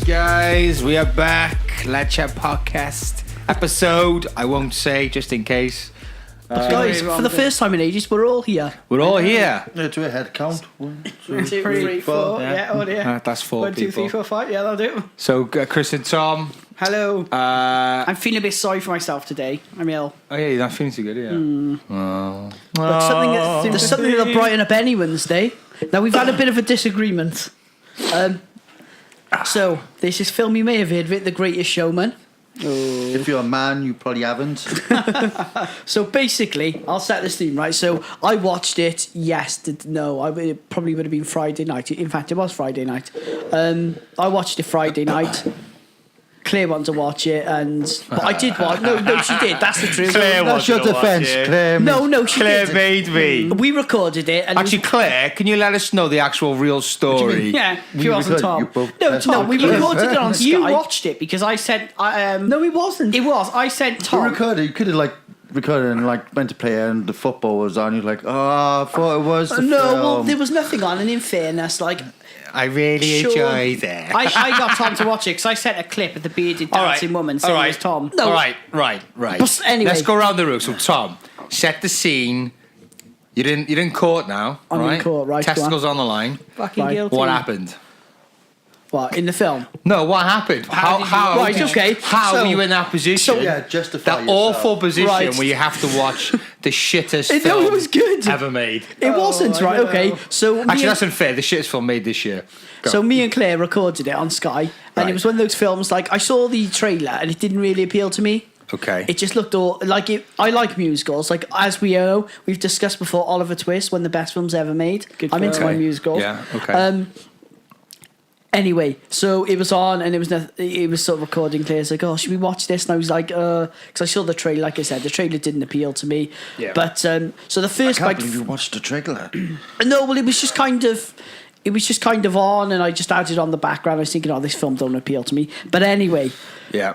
guys, we are back. Let's Chat Podcast episode. I won't say just in case. Guys, for the first time in ages, we're all here. We're all here. Yeah, do a head count. 1, 2, 3, 4. Yeah, oh dear. That's 4 1, 2, people. 3, 4, 5. Yeah, that'll do. So Chris and Tom. Hello. I'm feeling a bit sorry for myself today. I'm ill. Oh yeah, you're not feeling too good, yeah. But there's something that'll brighten up anyone's day. Now, we've had a bit of a disagreement. So, there's this film you may have heard of it, The Greatest Showman. If you're a man, you probably haven't. So basically, I'll set the scene, right? So I watched it it probably would have been Friday night. In fact, it was Friday night. I watched it Friday night. Claire wanted to watch it, but I did watch. No, she did. That's the truth. That's your defence, Claire. No, she Claire did. made me. We recorded it. And Actually, Claire, can you let us know the actual real story? yeah, she wasn't Tom. No, we recorded it on Skype. You watched it because I said. No, it wasn't. It was. I said Tom. You recorded. You could have recorded and went to play it and the football was on. You're like, oh, I thought it was the film. Well, there was nothing on, and in fairness, I really enjoyed it. I got Tom to watch it because I sent a clip of the bearded dancing woman saying it was Tom. No. All right. But anyway, let's go around the room. So Tom, set the scene. You're in court now, I'm right? in court, right? Testicles on the line. Fucking guilty. What happened? What, in the film? No, what happened? How Right, okay. How were you in that position? Justify that yourself. awful position Right. where you have to watch the shittest No, film it was good. ever made. It wasn't, right? Okay. So Actually, that's unfair. The shittest film made this year. Go. So me and Claire recorded it on Sky, and it was one of those films. I saw the trailer, and it didn't really appeal to me. Okay. It just looked all like it. I like musicals. As we know, we've discussed before. Oliver Twist, one of the best films ever made. I'm into my musicals. Yeah. Okay. Anyway, so it was on, and it was sort of recording. Claire's like, "Oh, should we watch this?" And I was like, because I saw the trailer. Like I said, the trailer didn't appeal to me. Yeah. But so the first, I can't believe you watched the trailer. No, well, it was just kind of on, and I just had it on the background. I was thinking, "Oh, this film don't appeal to me." But anyway, Yeah.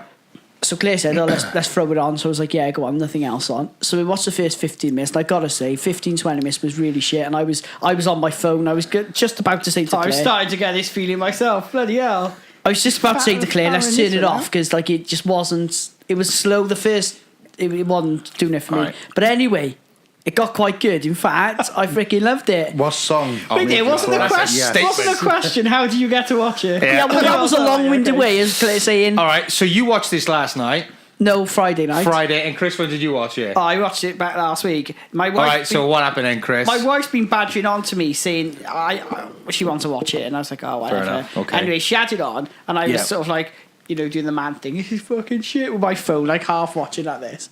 so Claire said, "Oh, let's throw it on." So I was like, "Yeah, go on, nothing else on." So we watched the first 15 minutes. And I gotta say, 15-20 minutes was really shit, and I was on my phone. I was just about to say to Claire, I was starting to get this feeling myself. Bloody hell! I was just about to say to Claire, "Let's turn it off," because it just wasn't. It was slow. The first, it wasn't doing it for me. Right. But anyway, it got quite good. In fact, I freaking loved it. What song? Wait, it wasn't a question. Yes. Wasn't a question. How do you get to watch it? Yeah, well, that was a long-winded way, as Claire saying. All right. So you watched this last night, No, Friday night. Friday, and Chris, when did you watch it? Oh, I watched it back last week. My wife. All right. So what happened then, Chris? My wife's been badgering on to me saying she wants to watch it, and I was like, oh, whatever. enough, okay. Anyway, she had it on, and I was Yeah. sort of doing the man thing. This is fucking shit with my phone, half watching like this.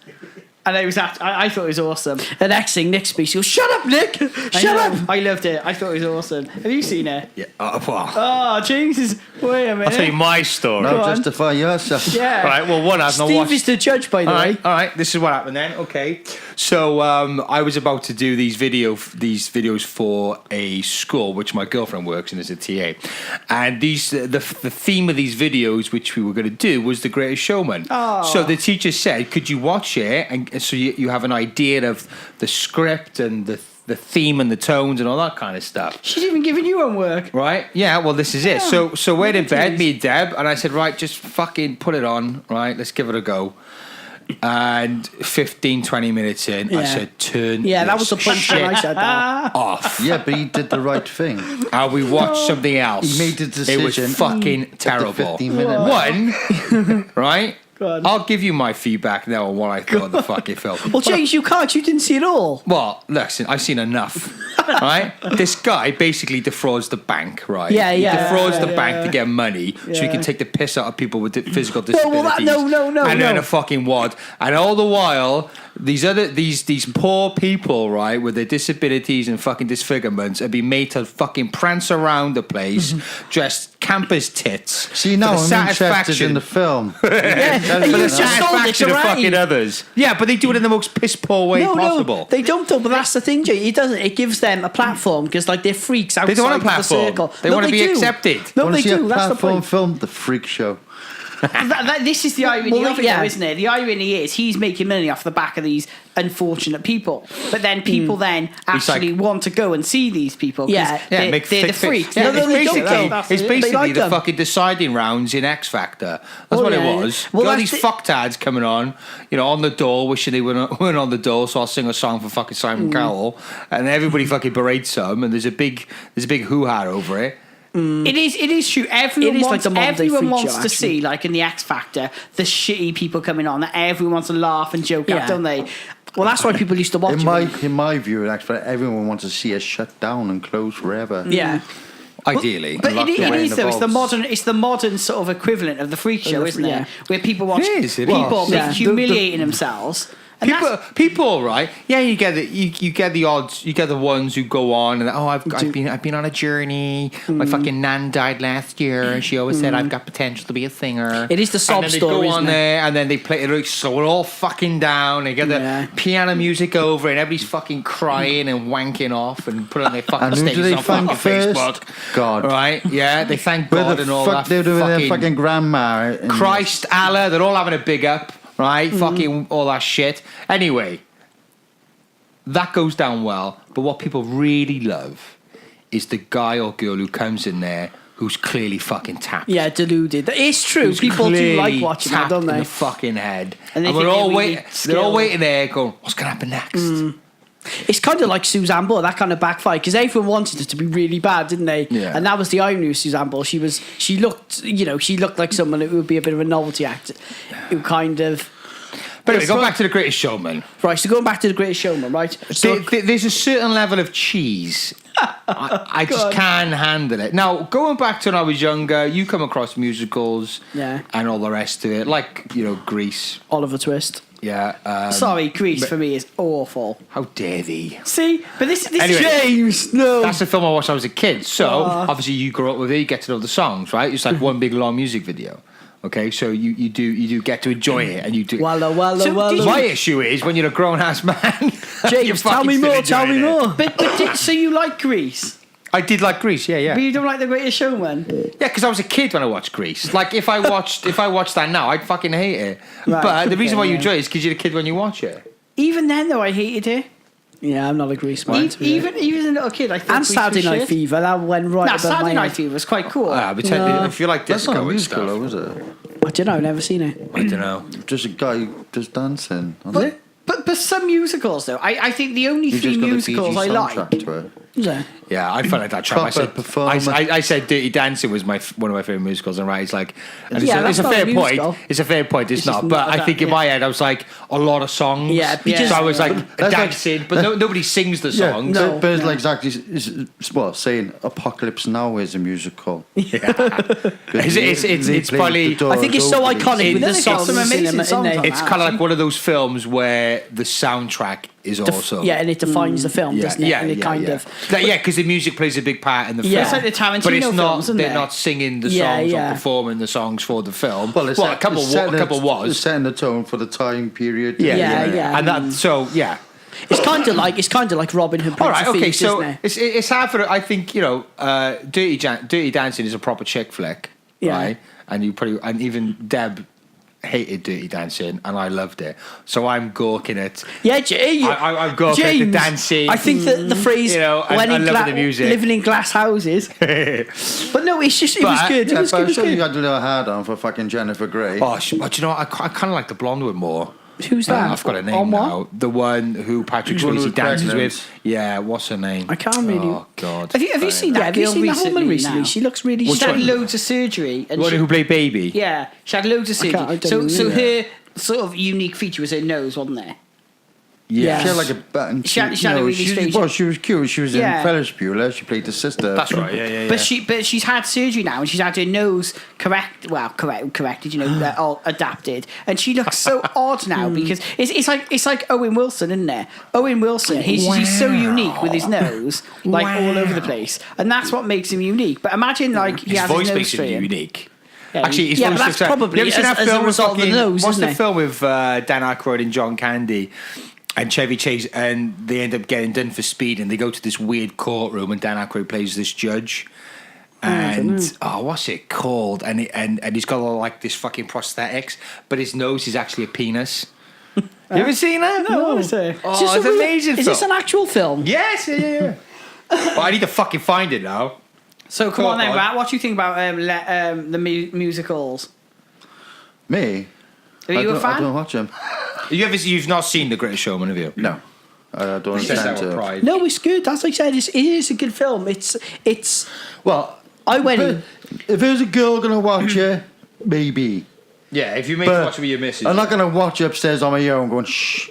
And I thought it was awesome. The next thing, Nick speaks. He goes, "Shut up, Nick! Shut up!" I loved it. I thought it was awesome. Have you seen it? Yeah. Well, Oh, Jesus. Wait a minute. I'll tell you my story. No, Go on. justify yourself. Yeah. All right. Well, one has not Steve watched. is the judge, by the way. All right. This is what happened then. Okay. So I was about to do these videos for a school which my girlfriend works in as a TA, and the theme of these videos which we were going to do was The Greatest Showman. Oh. So the teacher said, "Could you watch it and so you have an idea of the script and the theme and the tones and all that kind of stuff." She's even giving you homework. Right? Yeah, well, this is it. Yeah. So we're in bed, me and Deb, and I said, right, just fucking put it on, right? Let's give it a go. And 15, 20 minutes in, I Yeah. said, turn Yeah, that this was the punchline. I said that. off. Yeah, but he did the right thing. And we watched something else. He made the decision. It was fucking at the terrible. 15-minute One, right? on. I'll give you my feedback now on what I thought of the fucking film. Well, James, you can't. You didn't see it all. Well, listen, I've seen enough, right? This guy basically defrauds the bank, right? Yeah, He yeah, defrauds the yeah. bank to get money so he Yeah. can take the piss out of people with physical No, disabilities. well, no, And no. earn a fucking wad. And all the while, these poor people, right, with their disabilities and fucking disfigurements, are being made to fucking prance around the place, dressed campers tits. See, now for the I'm interested satisfaction- in the film. Yeah, for you the just sold it satisfaction of already. fucking others. Yeah, but they do it in the most piss poor way possible. No, they don't. Though, but that's the thing, Jay. It doesn't. It gives them a platform because, they're freaks outside They don't want a of the platform. circle. They No, want to be do. accepted. No, Want they to see do. a That's the platform point. film? The Freak Show. This is the irony of it, yeah. though, isn't it? The irony is he's making money off the back of these unfortunate people, but then people then actually want to go and see these people. 'cause Yeah. they're make the thick freaks. Yeah, No, they don't go. it's basically They like the them. fucking deciding rounds in X Factor. That's what yeah. it was. Well, Got that's these the- fucktards coming on, on the door, wishing they weren't on the door, so I'll sing a song for fucking Simon Cowell, and everybody fucking berates them, and there's a big hoo-ha over it. It is true. Everyone It is wants, like the modern day everyone freak wants show, to see, like in the X Factor, the shitty people coming on that everyone wants to laugh and joke Yeah. at, don't they? Well, that's why people used to watch it. In my view, actually, everyone wants to see us shut down and close forever. Yeah. Ideally. But Locked it away is in the though. vaults. It's the modern sort of equivalent of the freak show, isn't yeah. it? Where people watch It is. people Yeah. humiliating themselves. And People, all right. Yeah, you get the you get the odds. You get the ones who go on and I've been on a journey. My fucking nan died last year, and she always said I've got potential to be a singer. It is the sob and then story, They go isn't on it? there and then they play it. So we're all fucking down. They get the Yeah. piano music over, and everybody's fucking crying and wanking off and put on their fucking And who do status they on fucking thank first? Facebook. God. Right? Yeah, they thank Where God the and all fuck that. they're doing their fucking grandma? in- Christ, Allah, they're all having a big up, right? Fucking all that shit. Anyway, that goes down well, but what people really love is the guy or girl who comes in there who's clearly fucking tapped. Yeah, deluded. It's true. Who's People do clearly like watching that, tapped don't in they? the fucking head. And they we're think all they're waiting. really They're all skilled. waiting there, going, "What's gonna happen next?" It's kind of like Suzanne Bull, that kind of backfired, because everyone wanted it to be really bad, didn't they? Yeah. And that was the irony of Suzanne Bull. She looked like someone who would be a bit of a novelty act, who kind of. But anyway, go back to the Greatest Showman. Right, so going back to the Greatest Showman, right? So, There's a certain level of cheese. I Go just on. can't handle it. Now, going back to when I was younger, you come across musicals Yeah. and all the rest of it, like, Grease. Oliver Twist. Yeah. sorry, Grease for me is awful. How dare thee? See, but this Anyway. James, no. That's the film I watched when I was a kid. So, obviously, you grew up with it, you get to know the songs, right? It's like one big long music video. Okay, so you do get to enjoy it, and you do. Walla, So walla. did My issue is when you're a grown ass man. you're James, tell fucking me still more, tell me enjoying it. more. But so you like Grease, I did like Grease, yeah. but you don't like The Greatest Showman. Yeah, because I was a kid when I watched Grease. Like, if I watched that now, I'd fucking hate it. Right, But the reason why you yeah. enjoy it is because you're a kid when you watch it. Even then, though, I hated it. Yeah, I'm not a Grease man. Even as a little kid, I thought And Grease Saturday was Night shit. Fever, that went right No, above Saturday my Night head. Fever was quite cool. If you like That's not disco a and musical, stuff. though, is it? I don't know, I've never seen it. I don't know. Just a guy just dancing. But some musicals though, I think the only You three just got the musicals PG I like. soundtrack to it. Is it? Yeah, I felt like that track. Proper performer. I said Dirty Dancing was one of my favorite musicals, and right, it's like, and Yeah, it's that's a not a fair musical. point. It's a fair point. It's It's not, just but not I think in yeah. my head I was like a lot of songs. Yeah, because- so I was like That's like- dancing, but nobody sings the Yeah, songs. No. but it's like exactly saying Apocalypse Now is a musical. It's probably. I think it's so iconic with the They've got songs some amazing in songs there. on It's that, kind of like actually. one of those films where the soundtrack is also. Yeah, and it defines the film, doesn't it? And it kind of. Yeah, because the music plays a big part in the Yeah. film. It's like the but it's Tarantino not. films, isn't They're it? not singing the Yeah, songs yeah. or performing the songs for the film. Well, a couple It's was. setting the tone for the time period. Yeah. And that. So yeah. It's kind of like Robin Hood. All right. Prince of Okay. Thieves, So isn't it? it's hard for. I think Dirty Dancing is a proper chick flick, Yeah. right? And even Deb hated Dirty Dancing, and I loved it. So I'm gawking at. Yeah, Jay. I'm gawking at the dancing. I think that the phrase and loving the music. living in glass houses. But no, it's just it was But- good. It Yeah, was but good. I'm It was sure you good. had a little hard on for fucking Jennifer Grey. But you know, I kind of like the blonde one more. Who's that? I've got a name On what? now. The one who Patrick The one who Swayze was dances pregnant. with. Yeah, what's her name? I can't really- Oh God. Have you seen Yeah, that have you girl seen that woman recently? now? She looks really. She had one? loads of surgery. The And one she, who played Baby. yeah, she had loads of surgery. I don't So know. her sort of unique feature was her nose, wasn't there? Yeah. She had like a button. She had a really strange- Well, she was cute. She was Yeah. in Ferris Bueller. She played the sister. That's right. Yeah. But she's had surgery now, and she's had her nose corrected, all adapted, and she looks so odd now because it's like Owen Wilson, isn't it? Owen Wilson, he's so unique with his nose, like all over the place, and that's what makes him unique. But imagine like he his has voice his nose makes him straight in. unique. Yeah, Actually, his Yeah, voice but that's looks like- probably You ever seen as- that as a film with result of the fucking- nose, What's isn't the it? film with Dan Aykroyd and John Candy? And Chevy Chase, and they end up getting done for speed, and they go to this weird courtroom, and Dan Aykroyd plays this judge, And what's it called? And he's got all like this fucking prosthetics, but his nose is actually a penis. You ever seen that? No, Oh, is it? it's amazing. Is this an actual film? Yes, yeah. But I need to fucking find it now. So come on then, on. Rat. What do you think about the musicals? Me? Are you a I fan? don't watch them. You've not seen The Greatest Showman, have you? No. I don't He says understand that with it. pride. No, it's good. As I said, it is a good film. It's. Well, I went in. if there's a girl going to watch it, maybe. Yeah, if you make But watch it with your missus. I'm not going to watch it upstairs on my own going, shh.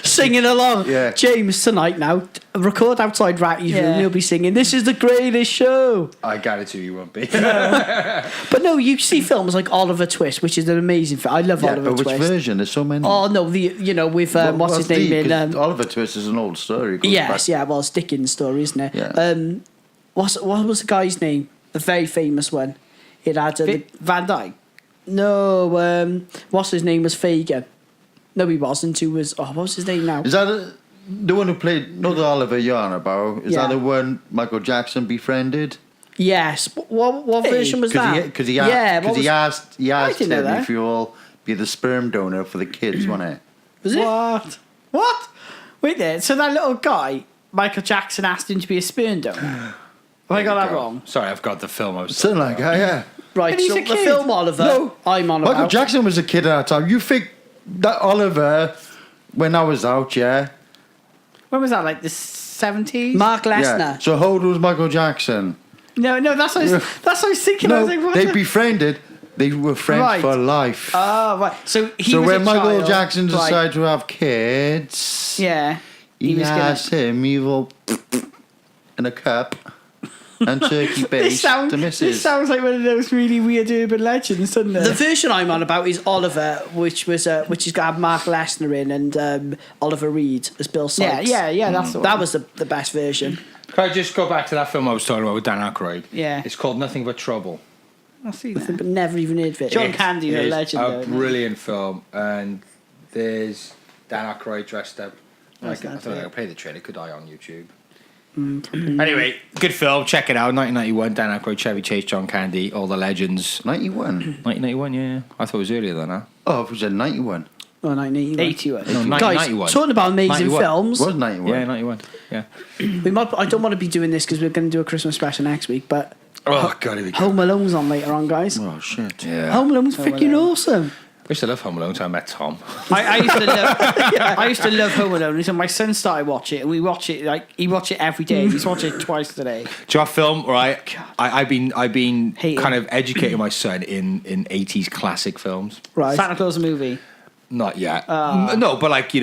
Singing along. Yeah. James, tonight now, record outside Ratty's room. He'll be singing, "This is the greatest show." I guarantee you won't be. But no, you see films like Oliver Twist, which is an amazing film. I love Yeah, Oliver but which Twist. version? There's so many. Oh no, with what's his name deep, 'cause in? Oliver Twist is an old story. It goes Yes, back- yeah. Well, it's Dickens' story, isn't it? Yeah. What was the guy's name? The very famous one. It had Van Dyke. no. What's his name was Fagin. No, he wasn't. Who was? Oh, what was his name now? Is that the one who played, not the Oliver you're on about, is Yeah. that the one Michael Jackson befriended? Yes. What version was that? Because he asked didn't know him that. if you'll be the sperm donor for the kids, wasn't it? Was it? What? Wait there. So that little guy, Michael Jackson, asked him to be a sperm donor. Have I got that wrong? Sorry, I've got the film. I was Something like that, yeah. Right. But he's So a the kid. film Oliver. No. I'm on Michael about. Jackson was a kid at that time. You think that Oliver, when I was out, yeah? When was that? Like the 70s? Mark Yeah. Lesnar. So how old was Michael Jackson? No, that's what I was thinking. I No, was like, what? they befriended. They were friends Right. for life. Oh, right. So he So was when a Michael child. Jackson Right. decided to have kids, Yeah. he was gonna- asked him evil in a cup and turkey base to This missus. sounds like one of those really weird urban legends, doesn't it? The version I'm on about is Oliver, which has got Mark Lesnar in and Oliver Reed as Bill Sykes. yeah, that's the one. That was the best version. Can I just go back to that film I was talking about with Dan Aykroyd? Yeah. It's called Nothing But Trouble. I'll see that. But never even heard of it. John Candy's a It's legend, a though, isn't he? brilliant film, and there's Dan Aykroyd dressed up. That's I don't nice, think yeah. I'll play the trailer. Could I on YouTube? Anyway, good film. Check it out. 1991. Dan Aykroyd, Chevy Chase, John Candy, all the legends. 91. 1991. Yeah, I thought it was earlier than that. Oh, it was in 91. Oh, 1981. 81. No, Guys, 91. talking about amazing 91. films, It was 91. Yeah, 91. Yeah. I don't want to be doing this because we're going to do a Christmas special next week, but Oh God, here we go. Home Alone's on later on, guys. Oh, shit. Yeah. Home Alone's freaking awesome. I used to love Home Alone until I met Tom. I used to love. I used to love Home Alone until my son started watching it, and we watch it like he watch it every day. He's watching it twice today. Do you know what film? Right, I've been Hate kind it. of educating my son in 80s classic films. Right. Santa Claus movie. Not yet. No, but like, Just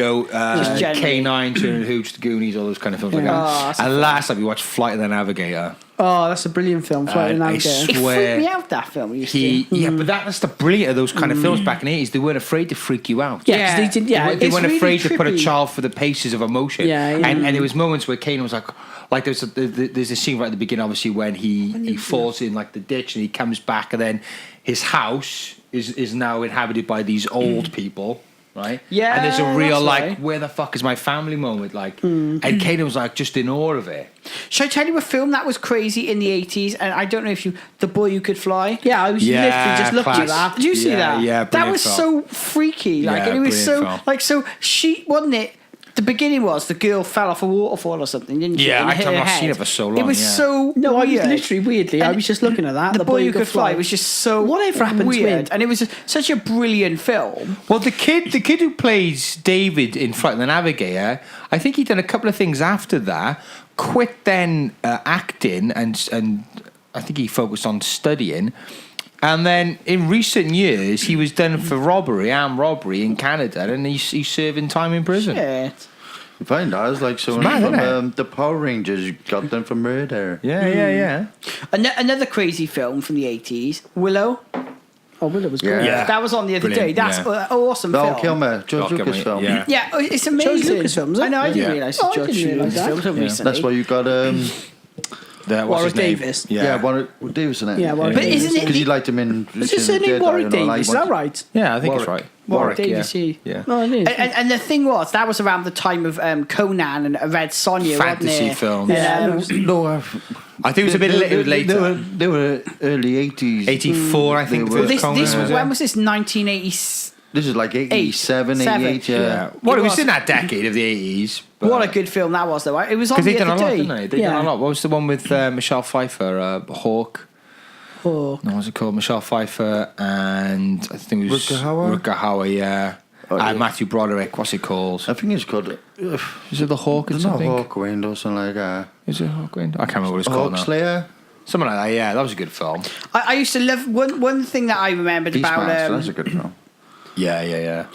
generally. K9, Turner Hooch, The Goonies, all those kind of films like Yeah. Oh, that. that's And last time we watched Flight of the Navigator. Oh, that's a brilliant film. Flight of the I Navigator. It Swear. freaked me out, that film. Used Yeah, but that's the brilliant of those kind of films back in the 80s. They weren't afraid to freak you out. Yeah, 'cause they did. Yeah, They it's weren't really afraid to put a trippy. child for the paces of emotion. Yeah, yeah. And there was moments where Kane was like there's a scene right at the beginning, obviously, when he falls in like the ditch and he comes back, and then his house is now inhabited by these old people. Right? Yeah, And there's a real, that's like, right. where the fuck is my family moment? Like, and Kaden was like just in awe of it. Should I tell you a film that was crazy in the 80s? And I don't know if The Boy Who Could Fly. Yeah, I was literally just looking class. at that. Did you see Yeah, that? yeah, that brilliant was film. so freaky. Like, Yeah, and it was so brilliant film. like so. She wasn't it. The beginning was the girl fell off a waterfall or something, didn't she? Yeah, and I've hit not her seen head. it for so It long, was yeah. so No, I was weird. literally weirdly. I And was just looking at that. The Boy Who Could Fly was just so Whatever happened to weird, him? and it was such a brilliant film. Well, the kid who plays David in Flight of the Navigator, I think he'd done a couple of things after that. Quit then acting, and I think he focused on studying. And then in recent years, he was done for armed robbery in Canada, and he's serving time in prison. Shit. You find that as like someone mad, from isn't the Power Rangers got them for murder. Yeah. Another crazy film from the 80s, Willow. Oh, Willow was Yeah. good. Yeah. That was on the other Brilliant, day. That's yeah. an awesome Val film. Kilmer, George Val Lucas Kilmer, film. yeah. Yeah, it's amazing. George Lucas films, I know. I didn't Yeah. realise Oh, it's I George didn't realise Lucas that. films until recently. That's why you got What's Warwick his name? Davis. yeah, Warwick Davis in it. Yeah, Warwick But Davis. isn't it Because the- you liked him in. Is his surname Warwick Davis? Is that right? Yeah, I think it's Warwick. right. Warwick Davis, yeah. yeah. Yeah. No, it is. And the thing was, that was around the time of Conan and Red Sonja, Fantasy wasn't it? films. Yeah. No, I think it was a bit later. They were early 80s. 84, I think. They were- When was this? 1980. This is like 87, 88, Yeah. yeah. Well, it It was was. in that decade of the 80s. What a good film that was, though. It was on Because the they done a other lot, day. didn't they? They done a lot. What was the one with Michelle Pfeiffer? Hawk. Oh. No, what's it called? Michelle Pfeiffer and I think it was Rutger Hauer? Rutger Hauer, yeah. yeah. Matthew Broderick. What's it called? I think it's called... Is it the Hawk or It's not something? Hawkwind or something like that. Is it Hawkwind? I can't remember what it's called now. Hawkslayer? Something like that. Yeah, that was a good film. I used to love one thing that I remembered Beastmaster, that's a about good film. Yeah.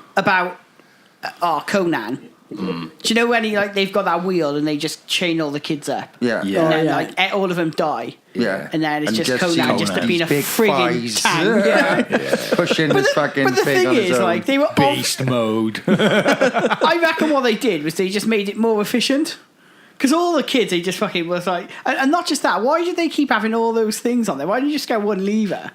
Conan. Do you know when they've got that wheel and they just chain all the kids up? Yeah. Yeah. And then yeah. like all of them die. Yeah. And then it's And just just Conan see just Conan. being a Big frigging thighs. tank. Yeah. Pushing this fucking But the pig thing on his is, own. like, they were Beast mode. I reckon what they did was they just made it more efficient. Because all the kids, they just fucking was like, and not just that. Why did they keep having all those things on there? Why didn't you just get one lever?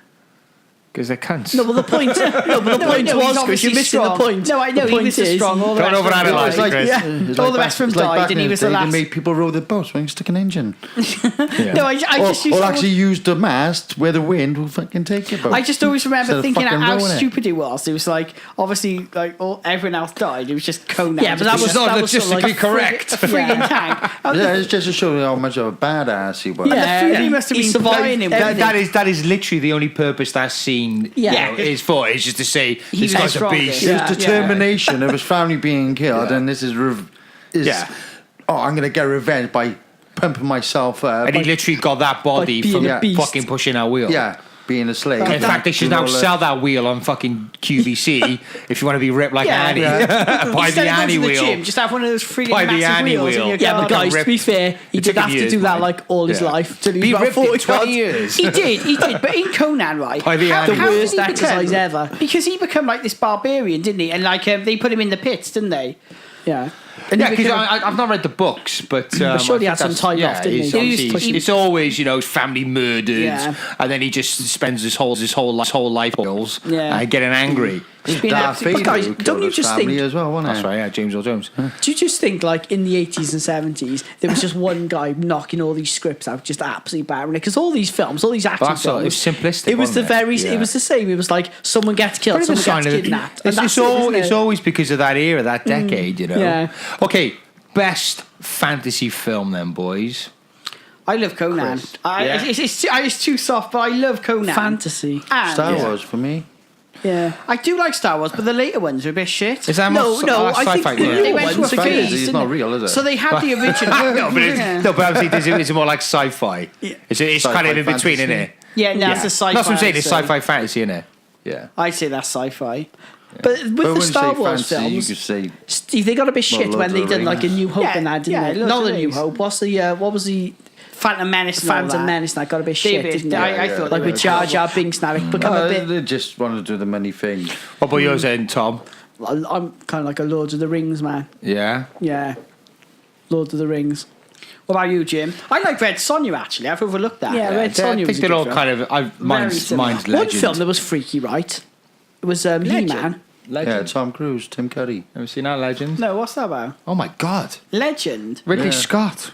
Because they're cunts. No, but the point, was, because you're missing the point. No, I know The he point was so is- strong. All the Don't rest of them overanalyze died. it, Chris. Yeah. It's All like the rest of them it's like died, back and in he the was the day, last. They made people row the boats when you stick an engine. No, I just used Or to actually use the mast where the wind will fucking take your boat. I just always remember Instead of thinking fucking how rowing it. stupid it was. It was like, obviously, like everyone else died. It was just Conan. Yeah, but that was not that was sort of like logistically correct. a frigging tank. Yeah, it's just to show you how much of a badass he was. Yeah. And the food he must have He been survived buying him. everything. That is literally the only purpose that scene Yeah. is for. Is just to say He this was guy's a strongest. beast. It Yeah. was determination of his family being killed, Yeah. and this is Yeah. oh, I'm going to get revenge by pumping myself up. And he literally got that body being from a beast. fucking pushing our wheel. yeah, being a slave. In fact, they should now Doing all sell that wheel on fucking QVC if you want to be ripped like Yeah. Annie. Yeah. Buy Instead the of going Annie to the wheel. gym, just have one of those frigging Buy the massive Annie wheels in wheel. your Yeah, car. but guys, to be fair, he It did took have him to years, do that man. like all his Yeah. life till he Be was about ripped in 40 20 years. He did. But in Conan, right? By the Annie The wheel. worst exercise ever. Because he became like this barbarian, didn't he? And like they put him in the pits, didn't they? Yeah. And Yeah, he because became- I've not read the books, but I'm sure I he had think some time that's- off, didn't it's he? obviously- He was- It's always family murdered, Yeah. and then he just spends his whole life bills Yeah. getting angry. He's been Darth absolutely- Vader guys, who don't killed you his just family think- as well, wasn't That's it? right, yeah, James Earl Jones. Do you just think, like, in the 80s and 70s, there was just one guy knocking all these scripts out, just absolutely battering it? Because all these films, all these action That's all- films, it was simplistic, It was wasn't the it? very, Yeah. it was the same. It was like someone gets killed, But it's a someone sign gets of kidnapped. it's, And it's, that's it, all, isn't it's it? always because of that era, that decade, you know. Yeah. Okay, best fantasy film then, boys. I love Conan. Chris. Yeah. It's too soft, but I love Conan. Fantasy. And Star Wars for me. Yeah. I do like Star Wars, but the later ones are a bit shit. Is that No, more no, I think sci-fi? the Yeah. new They went to a ones are phase, good. It's didn't not they? real, is it? So they had the original. no, but Yeah. no, but obviously it's more like sci-fi. It's Sci-fi kind of in between, fantasy. isn't it? Yeah, no, it's a sci-fi. That's what I'm saying. It's so sci-fi fantasy, isn't it? Yeah. I'd say that's sci-fi. But with But the when Star you say Wars fantasy, you films, could say Steve, they got a bit shit Lord when of they the did like a Rings. New Hope Yeah, and that, didn't yeah, they? Lord Not of a the New Rings. Hope. What was the Phantom Menace and all Phantom that. Menace? That got a bit shit, David, didn't it? I thought Like they with were Jar Jar Binks now, it become a bit. they just want to do the money thing. What about yours then, Tom? I'm kind of like a Lord of the Rings man. Yeah. Yeah, Lord of the Rings. What about you, Jim? I like Red Sonja, actually. I've overlooked that. Yeah, Red I Sonja think was a they're good all film. kind of. Mine's similar. One Legend. film that was freaky, right? It was He-Man. Yeah, Legend. Tom Cruise, Tim Curry. Have you seen that Legend? No, what's that about? Oh my God. Legend. Ridley Yeah. Scott.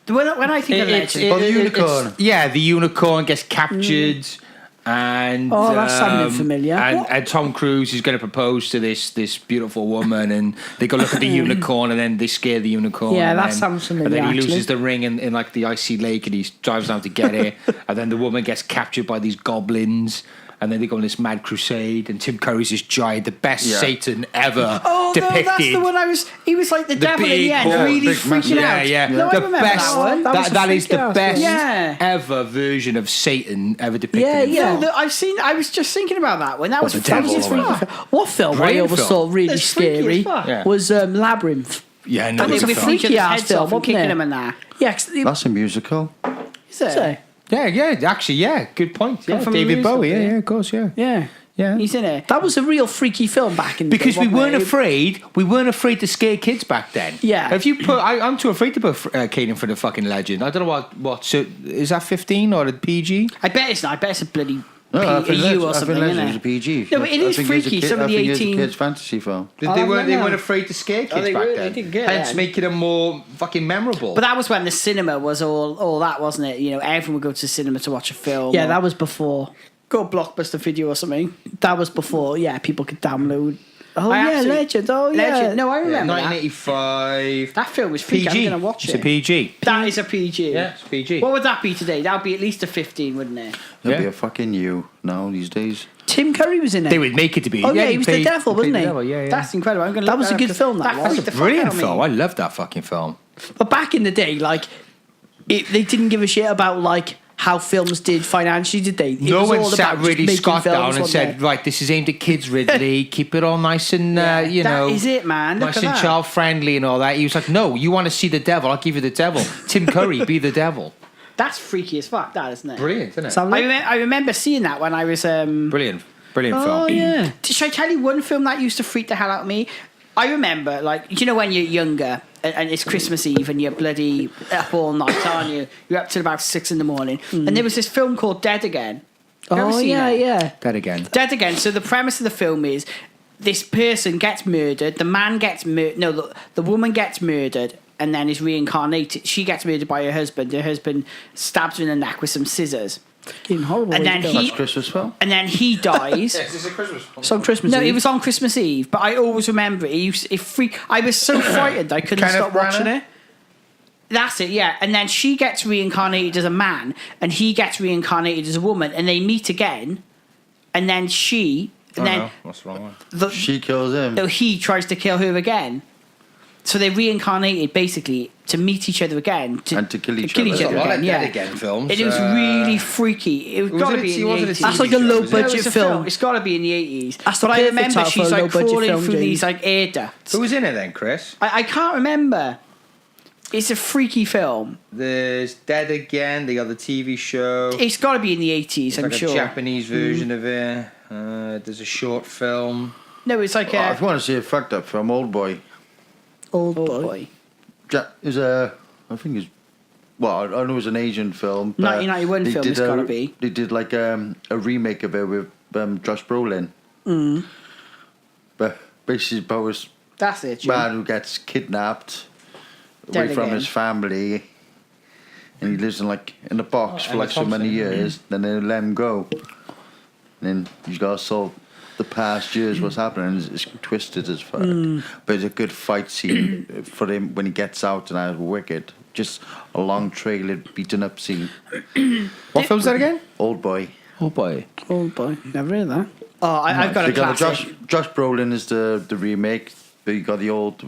When I think of Legend, Oh, the unicorn. Yeah, the unicorn gets captured, and Oh, that sounded familiar. And Tom Cruise is going to propose to this beautiful woman, and they go look at the unicorn, and then they scare the unicorn. Yeah, and that then- sounds familiar, And then he actually. loses the ring in like the icy lake, and he drives down to get it, and then the woman gets captured by these goblins. And then they go on this mad crusade, and Tim Curry's this giant, the best Yeah. Satan ever oh no, depicted. that's the one I was. He was like the devil in big the end, horn, really big freaking yeah, out. yeah. No, I The remember best. that one. That was a That is the freaky ass best film. Yeah. ever version of Satan ever depicted. Yeah, in yeah. film. No, I've seen. I was just thinking about that one. That was the That was devil his or freaky whatever. film. What film I Brilliant always film. thought really That's freaky as scary fuck. Yeah. was Labyrinth. Yeah, no, And was they a were freaky freaking ass heads film, off and wasn't kicking it? them and that. Yeah, 'cause it- That's a musical. Is it? so, yeah, actually, yeah, good point. Yeah, from a David musical, Bowie, yeah. yeah, of course, yeah. yeah. He's in it. That was a real freaky film back in the Because day, we wasn't weren't it? afraid. We weren't afraid to scare kids back then. Yeah. If you put, I'm too afraid to put Caden for the fucking Legend. I don't know what. So is that 15 or a PG? I bet it's not. I bet it's a bloody I think U or I something, think isn't Legends it? was a PG. No, but it is freaky, some of the 18 I think it's a kids' fantasy film. They I weren't. don't They know. weren't afraid to scare kids they back really then. didn't get Hence, that. making them more fucking memorable. But that was when the cinema was all that, wasn't it? You know, everyone would go to the cinema to watch a film. Yeah, or that was before. go Blockbuster Video or something. That was before. Yeah, people could download. Oh I yeah, absolutely- Legend. Oh yeah. Legend. No, I remember that. 1985. That film was freaky. PG. I'm going to watch It's it. a PG. That is a PG. Yeah, it's PG. What would that be today? That would be at least a 15, wouldn't it? There'll be Yeah. a fucking you now these days. Tim Curry was in it. They would make it to be. Oh, yeah, he was the devil, wasn't he? Yeah, yeah. That's incredible. I'm gonna That look was a up good 'cause film, that was. freaked That's the a fuck brilliant out of me. film. I love that fucking film. But back in the day, like, they didn't give a shit about like how films did financially, did they? It No was one all sat about just really making Scott films, down and wasn't said, it? right, this is aimed at kids, Ridley. Keep it all nice and, you know. That is it, man. Look Nice at and that. child friendly and all that. He was like, no, you want to see the devil? I'll give you the devil. Tim Curry, be the devil. That's freaky as fuck, that, isn't it? Brilliant, isn't it? Sound like- I remember seeing that when I was... Brilliant Oh film. yeah. Should I tell you one film that used to freak the hell out of me? I remember, like, you know, when you're younger and it's Christmas Eve and you're bloody up all night, aren't you? You're up till about 6 in the morning. And there was this film called Dead Again. You ever Oh seen yeah, it? yeah. That again. Dead Again. So the premise of the film is this person gets murdered, the man gets murdered, no, the woman gets murdered and then is reincarnated. She gets murdered by her husband. Her husband stabs her in the neck with some scissors. Fucking horrible. And way then to go. he- That's Christmas film. And then he dies. Is this a Christmas film? It's on Christmas. No, Eve. it was on Christmas Eve, but I always remember it. I was so frightened I couldn't Kenneth stop watching Branagh? it. That's it, yeah. And then she gets reincarnated as a man, and he gets reincarnated as a woman, and they meet again. And then What's the wrong one? She kills him. so he tries to kill her again. So they reincarnated basically to meet each other again And to kill each other. There's a other lot again. of Yeah, Dead Again films. and it was really freaky. It was got to be in the 80s. That's like a TV show, low isn't it? budget No, it's a film. It's got to be in the 80s. That's the but I perfect remember title for she's a like low-budget crawling film, through James. these like air ducts. Who was in it then, Chris? I can't remember. It's a freaky film. There's Dead Again. They got the TV show. It's got to be in the 80s, It's I'm like sure. a Japanese version of it. There's a short film. No, it's like If you want to see a fucked up film, Old Boy. Old Oh boy. boy. Is a, I think it's, well, I know it was an Asian film. But 1991 they film, did it's gotta be. They did like a remake of it with Josh Brolin. But basically, it's about this That's it. man who gets kidnapped Dead away from again. his family, and he lives in a box for Emma like so many Thompson, years. Then they let him go, and then you got to solve the past years what's happening. It's twisted as fuck, but it's a good fight scene for him when he gets out, and that's wicked. Just a long trailer beaten up scene. What film's that again? Old Boy. Oh boy. Old boy. Never heard that. Oh, I've got a They got classic. Josh Brolin is the remake, but you got the old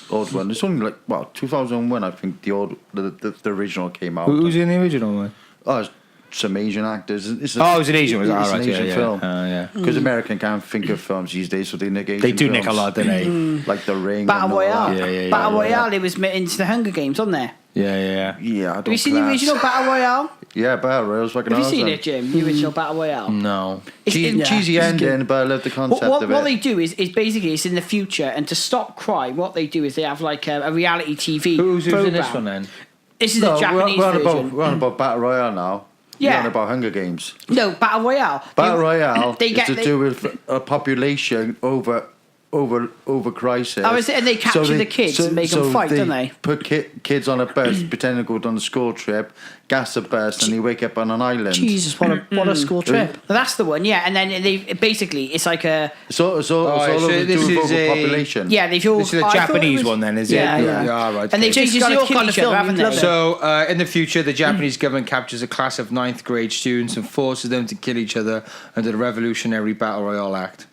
one. It's only 2001, I think. The original came out. Who's in the original one? Oh, it's some Asian actors. It's Oh, it was an Asian, was it? It's Oh, an right, Asian yeah. film. Yeah. Because American can't think of films these days, so they nick Asian They do nick a films. lot, don't they? Like The Ring. Battle and all Royale. that. Yeah. Battle Royale, it was into the Hunger Games, wasn't there? Yeah. Yeah, I don't Have you seen the class. original Battle Royale? Yeah, Battle Royale's fucking Have you awesome. seen it, Jim? The original Battle Royale? No. Cheesy ending, but I love the concept What of it. they do is basically it's in the future, and to stop crime, what they do is they have like a reality TV Who's in program. this one then? This is No, the Japanese we're on version. we're on about Battle Royale now. Yeah. We're on about Hunger Games. No, Battle Royale. Battle Royale They is get to do with a population over crisis. Oh, is it? And they capture the kids and make them fight, don't they? Put kids on a bus, pretend to go on a school trip, gas a bus, and they wake up on an island. Jesus, what a school trip. Well, that's the one, yeah. And then they basically it's like a It's all so over to this do with is a- overpopulation. yeah. They've all. This is the I thought it Japanese was- one then, is Yeah, it? yeah. Ah, right. And they okay. just Changes got your to kill kind of each other, film, haven't you'd love they? it. So, in the future, the Japanese government captures a class of 9th grade students and forces them to kill each other under the Revolutionary Battle Royale Act.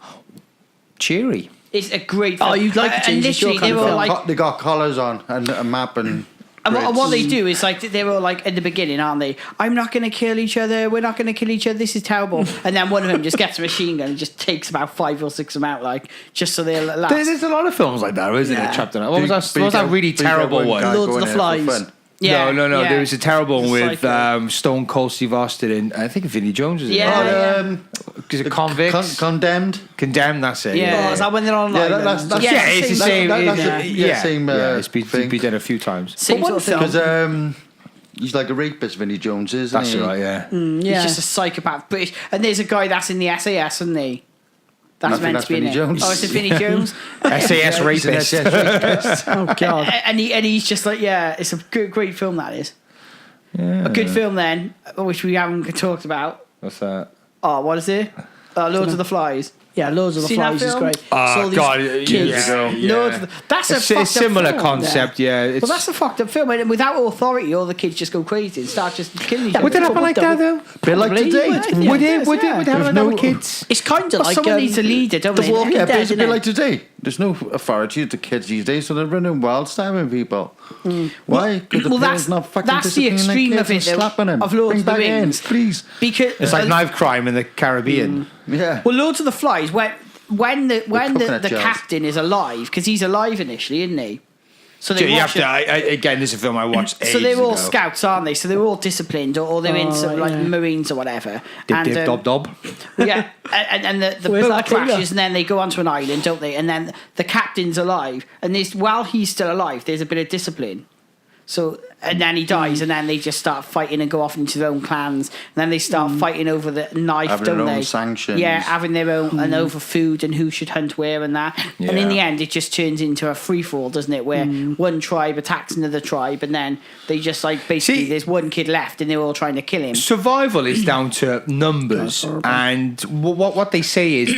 Cheery. It's a great. Oh, film. you'd like it, And James, it's your literally, kind they of were film. like. They got collars on and a map and. And what grids. they do is like they're all like in the beginning, aren't they? I'm not going to kill each other. We're not going to kill each other. This is terrible. And then one of them just gets a machine gun and just takes about 5 or 6 of them out, like just so they'll last. There's a lot of films like that, isn't Yeah. it? Chapter 9. What was that? What was that really But you get terrible one one? guy Lords of going the in for Flies. fun. Yeah, No. yeah. There was a terrible one It's with like Stone Cold Steve Austin and I think Vinnie Jones was in Yeah. it. Because of convicts. Condemned. Condemned, that's it. Yeah. Oh, is that when they're on Yeah, island? that's Yeah, Yeah, it's the same. That's it's- same, yeah, same it's been thing. done a few times. Same But sort one of film. Because He's like a rapist, Vinnie Jones is. Isn't That's he? right, yeah. Yeah. He's just a psychopath British. And there's a guy that's in the SAS, isn't he? That's Nothing, meant to be in Vinnie it. Jones. Oh, is it Vinnie Jones? SAS He's an rapist. SS rapist. Oh God. and he's just like, yeah, it's a great film, that is. A good film then, which we haven't talked about. What's that? Oh, what is it? Lords of the Flies. Yeah, Loads of the Seen that Flies is film? great. Oh, So these God, kids- yeah. Lords of the, that's a It's fucked a up similar film. concept, yeah. It's, Well, that's a fucked up film, and without authority, all the kids just go crazy and start just killing each other. would it happen like that, though? Bit like Probably, today. yeah. Would it happen like There's that no- with kids? It's kind of Well, like someone needs a leader, don't The they? Walking Yeah, Dead, but it's a isn't bit it? like today. There's no authority to kids these days, so they're running wild, stabbing people. Why? Because the well, parents that's- not fucking that's the disciplining extreme their of kids it, and though, slapping them. of Lord Bring of the back in, Rings. please. Because It's like knife crime in the Caribbean. Yeah. well, Lords of the Flies, when the coconut the shells. captain is alive, because he's alive initially, isn't he? So they You have watch to, it- again, this is a film I watched So they're ages all ago. scouts, aren't they? So they're all disciplined, or they're in some right, like yeah. Marines or whatever. Dib, and dib, dob, dob. yeah, and the Where's boat that came crashes, from? and then they go onto an island, don't they? And then the captain's alive, and while he's still alive, there's a bit of discipline. So, and then he dies, and then they just start fighting and go off into their own clans. And then they start fighting over the knife, Having don't their own they? sanctions. Yeah, having their own, and over food and who should hunt where and that. And in Yeah. the end, it just turns into a free for all, doesn't it? Where one tribe attacks another tribe, and then they just like basically See- there's one kid left, and they're all trying to kill him. Survival is down to numbers, and what they say is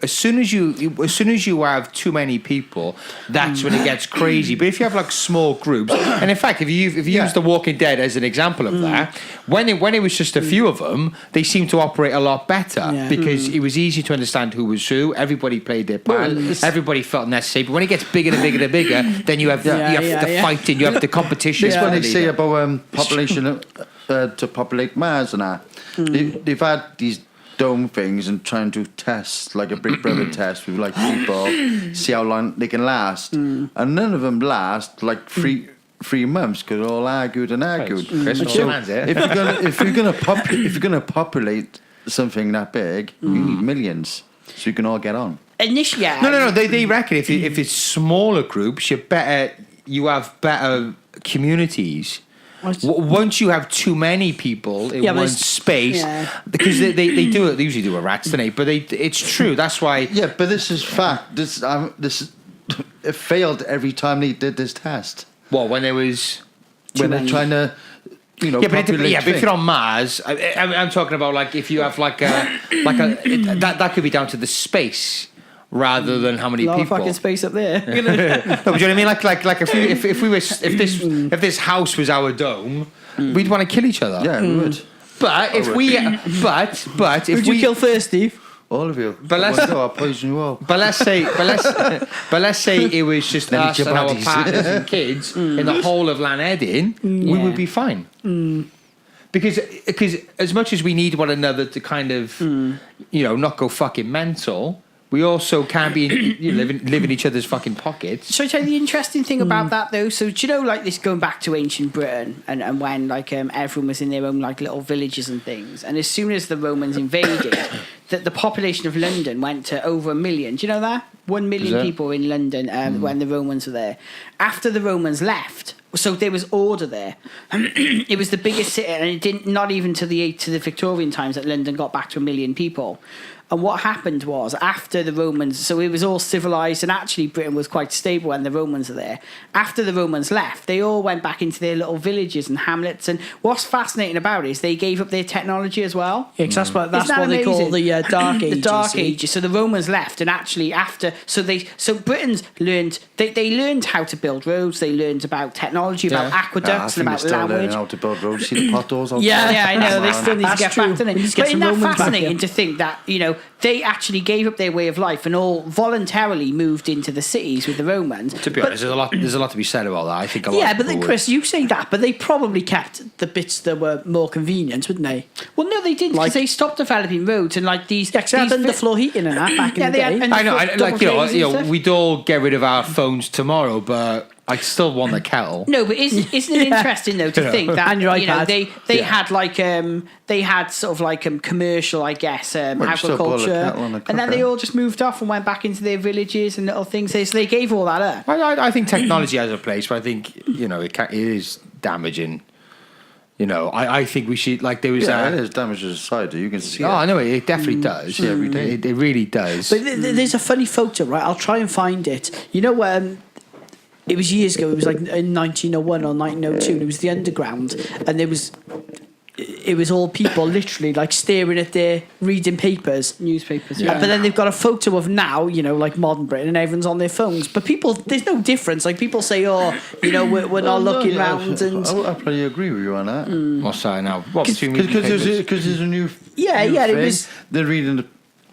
as soon as you have too many people, that's when it gets crazy. But if you have like small groups, and in fact, if you use The Walking Dead as an example of that, when it was just a few of them, they seemed to operate a lot better Yeah. because it was easy to understand who was who. Everybody played their part. Everybody felt necessary. But when it gets bigger and bigger and bigger, then you have the fighting, you have the competition. This is what they Really. say about population to populate Mars and that. They've had these dome things and trying to test like a Big Brother test with like people, see how long they can last, and none of them last like 3 months because they all argued and argued. Chris, So hands here. if you're gonna populate something that big, you need millions so you can all get on. Initially, yeah. No. They reckon if it's smaller groups, you have better communities. Once you have too many people in Yeah, but one it's- space, yeah. because they do it. They usually do a rats, don't they? But it's true. That's why. Yeah, but this is fact. This it failed every time they did this test. Well, when there was. When they're trying to, Yeah, but populate if you're things. on Mars, I'm talking about like if you have that could be down to the space rather than how many A lot of people. fucking space up there. No, but do you know what I mean? Like if this house was our dome, we'd want to kill each other. Yeah, we would. But if we, but if Who'd we you kill first, Steve? All of you. But let's- I'll poison you all. But let's say it was just Then us eat your and our bodies. partners and kids in the whole of Lanedin, we would be fine. Because as much as we need one another to kind of not go fucking mental, we also can't be live in each other's fucking pockets. So I tell you the interesting thing about that though. So do you know like this going back to ancient Britain and when like everyone was in their own like little villages and things, and as soon as the Romans invaded, that the population of London went to over 1 million. Do you know that 1 million Is it? people in London when the Romans were there? After the Romans left, so there was order there. It was the biggest city, and it didn't not even to the Victorian times that London got back to 1 million people. And what happened was after the Romans, so it was all civilized, and actually Britain was quite stable when the Romans were there. After the Romans left, they all went back into their little villages and hamlets. And what's fascinating about it is they gave up their technology as well. Yeah, 'cause that's what Isn't that they call amazing? the Dark Ages. The Dark see? Ages. So the Romans left, and actually after, so Britain's learned. They learned how to build roads. They learned about technology, about Yeah. aqueducts, and I about think they're still learning language. how to build roads. See the potholes outside? Yeah, I know. They still need to That's get true. back to We need it. to get But isn't some that Romans back fascinating here. to think that, they actually gave up their way of life and all voluntarily moved into the cities with the Romans? To be honest, there's a lot to be said about that. I think a lot. Yeah, of but then, people Chris, you say that, but they probably kept the bits that were more convenient, wouldn't they? Well, no, they didn't, because Like- they stopped developing roads and like these. Yeah, 'cause they had these the floor heating and that back in Yeah, the they had- day. and- I know, double glazes and stuff. we'd all get rid of our phones tomorrow, but I still want the kettle. No, but isn't it interesting though to think that And your iPad. they had like they had sort of like commercial, I guess, you still boil a agriculture, kettle on a and then they cooker. all just moved off and went back into their villages and little things. So they gave all that up. I think technology has a place, but I think it is damaging. You know, I think we should, like, there was Yeah, it is damage to society. You can see Oh, it. I know it definitely does. See every day. It really does. But there's a funny photo, right? I'll try and find it. You know, it was years ago. It was like in 1901 or 1902. And it was the underground, and it was all people literally like staring at their reading papers, Newspapers. But then they've got a photo of now, you know, like modern Britain, and everyone's on their phones. But people, there's no difference. Like people say, oh, you know, we're not looking round, and I probably agree with you on that. What's that now? What, between Because there's a new Yeah, new yeah, it thing. was- They're reading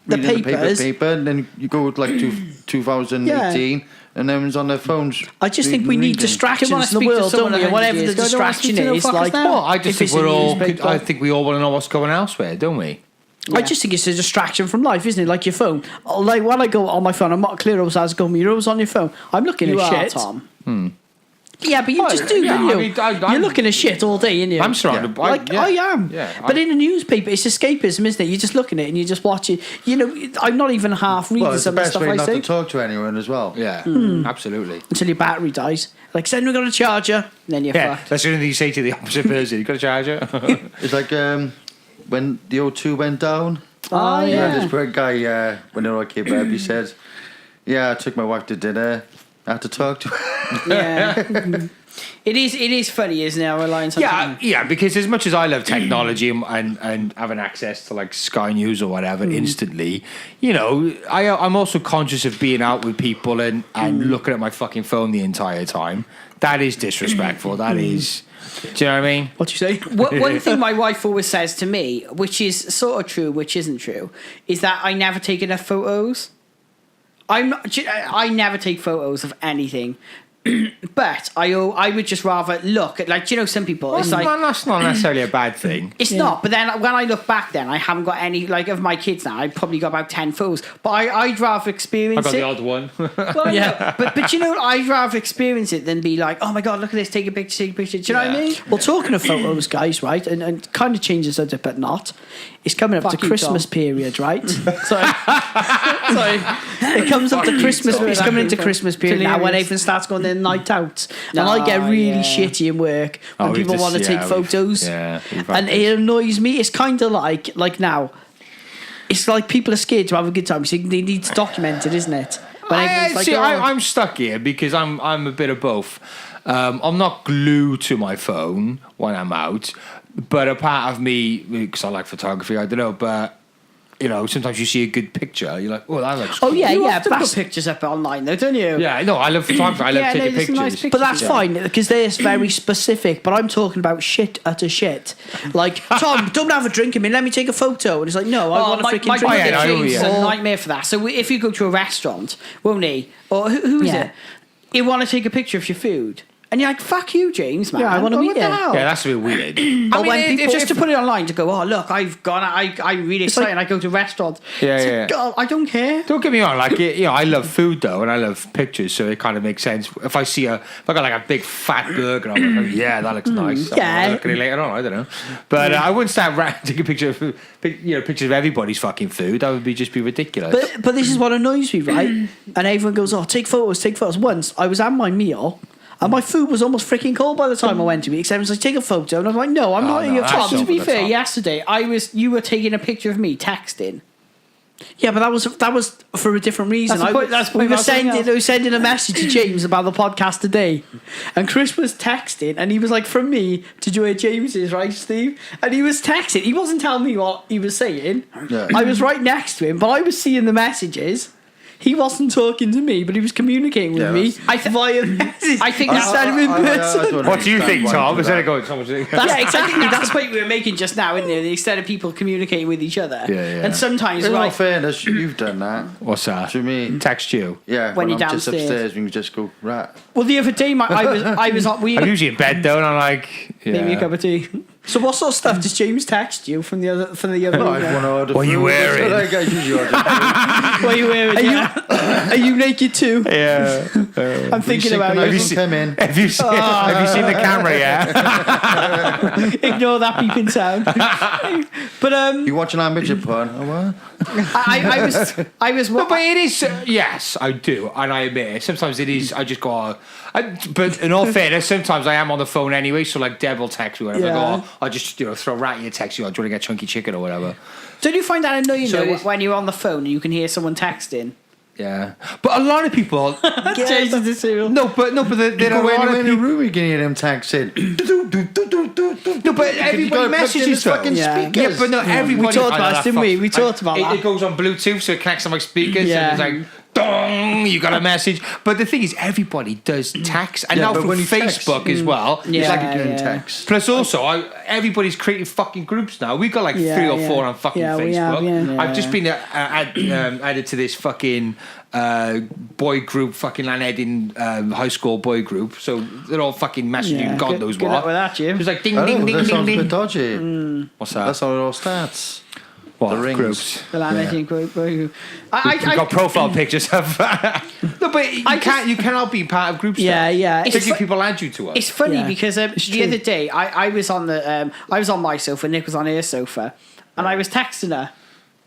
the papers. paper, and then you go with like 2018, and everyone's on their phones. I just think we need reading. distractions wanna in the speak to world, don't someone we? And 100 whatever the years ago, I don't wanna speak distraction to no is, fuckers like, now. Well, I if just think it's a we're all. newspaper. I think we all want to know what's going elsewhere, don't we? I just think it's a distraction from life, isn't it? Like your phone. Like when I go on my phone, I'm not clear always as going. You're always on your phone. I'm looking You at are, shit. Tom. Yeah, but you Oh, just do, yeah, don't you? I mean, I'm- You're looking at shit all day, aren't you? I'm surrounded by. Like yeah. I am, Yeah, but in a newspaper, it's escapism, isn't it? You're just looking at it and you're just watching. You know, I'm not even half reading Well, it's the some of the best stuff way I not say to talk to anyone as well. Yeah, absolutely. until your battery dies. Like, send me got a charger. Then you're Yeah, fucked. that's the only thing you say to the opposite person. You got a charger? It's like when the O2 went down. Oh yeah. This poor guy, when they were came up, he said, "Yeah, I took my wife to dinner. I had to talk to her." Yeah. It is funny, isn't it? Our reliance on Yeah, because as much as I love technology and having access to like Sky News or whatever instantly, you know, I'm also conscious of being out with people and looking at my fucking phone the entire time. That is disrespectful. That is. Do you know what I mean? What you say? One thing my wife always says to me, which is sort of true, which isn't true, is that I never take enough photos. I never take photos of anything. But I would just rather look at, like, do you know, some people, it's like, That's not necessarily a bad thing. it's not, but then when I look back then, I haven't got any, like, of my kids now, I've probably got about 10 photos, but I'd rather I experience got it. the odd one. Well, yeah. But you know, I'd rather experience it than be like, oh my God, look at this, take a picture. Do you know what I mean? Well, talking of photos, guys, right, and kind of changes a bit, but not. It's coming up Fuck to you, Christmas Tom. period, right? Sorry. It comes up to Christmas. It's coming into Christmas period now when Delirious. everyone starts going their night out, and I get really yeah. shitty in work when Oh, we've people just- want to take yeah, photos. we've had And this. it annoys me. It's kind of like now. It's like people are scared to have a good time, so they need to document it, isn't it? When everyone's like, "Oh." I'm stuck here because I'm a bit of both. I'm not glued to my phone when I'm out, but a part of me, because I like photography, I don't know, but you know, sometimes you see a good picture, you're like, oh, that looks Oh, cool. yeah, You yeah. often but put that's- pictures up online, though, don't you? Yeah, no, I love photography. I love Yeah, no, taking there's some nice pictures. pictures. But that's fine because they're very specific. But I'm talking about shit utter shit. Like, Tom, don't have a drink. I mean, let me take a photo. And it's like, no, I want a freaking my drink. yeah, no, James is yeah. a nightmare for that. So if you go to a restaurant, won't he? Or who is Yeah. it? He want to take a picture of your food. And you're like, fuck you, James, man. Yeah, I wanna What mean the it. hell? Yeah, that's a bit weird. Or when people- just to put it online to go, oh, look, I've gone, I'm really excited. I go to restaurants. Yeah, It's like, yeah. God, I don't care. Don't get me wrong, like, you know, I love food though, and I love pictures, so it kind of makes sense. If I got like a big fat burger, I'm like, oh, yeah, that looks nice. yeah. I'll look at it later on, I don't know. But I wouldn't start taking a picture of, pictures of everybody's fucking food. That would just be ridiculous. But this is what annoys me, right? And everyone goes, oh, take photos, take photos. Once I was at my meal. And my food was almost freaking cold by the time I went to eat. Except everyone's like, take a photo. And I was like, no, I'm not no, in your that's top. so- To be the fair, top. yesterday you were taking a picture of me texting. Yeah, but that was for a different reason. That's the point- that's the we point were I was saying, sending, yeah. we were sending a message to James about the podcast today, and Chris was texting, and he was like, "From me to Joy James's, right, Steve?" And he was texting. He wasn't telling me what he was saying. Yeah. I was right next to him, but I was seeing the messages. He wasn't talking to me, but he was communicating with Yeah, me that's- via message. I think instead of in person. don't what do you understand think, why Tom? do Instead that. of going, Tom, what do you think? That's Yeah, exactly exactly. That's the point we were making just now, isn't it? Instead of people communicating with each other. Yeah, yeah. And sometimes, In all right, fairness, you've done that. What's that? To me, Text you. yeah. When you're I'm just downstairs. upstairs, we can just go right. well, the other day, I was on. I'm usually in bed though, and I'm like, yeah. Maybe a cup of tea. So what sort of stuff does James text you from the other No, I room? want to order What are you food. wearing? That's what I usually order food. What are you wearing? Are you, Yeah. Are you naked too? Yeah. I'm thinking about Have you. you seen come in? Have you seen the camera yet? Ignore that beeping sound. But You watching our midget porn? Oh, what? I was No, but it is. Yes, I do, and I admit it. Sometimes it is. I just go. But in all fairness, sometimes I am on the phone anyway. So like, Deb will text me whatever. I go, Yeah. I'll just throw Ratty a text you. Do you want to get chunky chicken or whatever? Don't you find that annoying So though it is- when you're on the phone and you can hear someone texting? Yeah, but a lot of people. Changes the serial. No, but there are a Go lot of in the people. room, you can hear them texting. No, but everybody messages though. fucking Yeah. speakers. Yeah, but no, everybody. We talked I about know this, didn't we? We fuck- talked about that. It goes on Bluetooth, so it connects to my speakers, Yeah. and it's like, dong, you got a message. But the thing is, everybody does text, and Yeah, now but from when you text- Facebook as well. Yeah. It's like you're doing yeah. text. Plus, also, everybody's creating fucking groups now. We've got like Yeah, 3 or yeah. 4 on fucking Yeah, we Facebook. have, yeah. I've just been added to this fucking boy group, fucking Lanheading high school boy group. So they're all fucking messaging Yeah. God knows Good what. luck with that, Jim. It's like ding, I ding, know, ding, that ding, sounds a bit ding. dodgy. What's that? That's how it all starts. What, the rings. groups? The Lanheading group. We've got profile pictures of. No, but you cannot be part of groups. Yeah, though. yeah. Particularly people add you to us. It's funny Yeah, because the true. other day I was on the I was on my sofa, Nick was on her sofa, and I was texting her.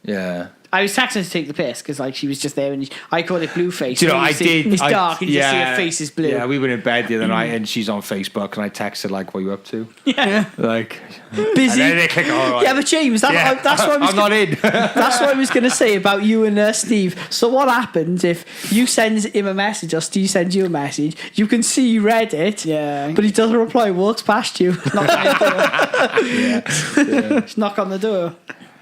Yeah. I was texting her to take the piss because like she was just there, and I called it blue face. Do you know, and I see- did. It's dark, and you just see her face is blue. Yeah, we were in bed the other night, and she's on Facebook, and I texted like, "What are you up to?" Yeah. Like, Busy. and then they click, "All right." Yeah, but James, that's what I was. I'm not in. That's what I was going to say about you and Steve. So what happens if you send him a message or Steve sends you a message? You can see you read it, Yeah. but he doesn't reply. Walks past you. Knock on the door. Just knock on the door.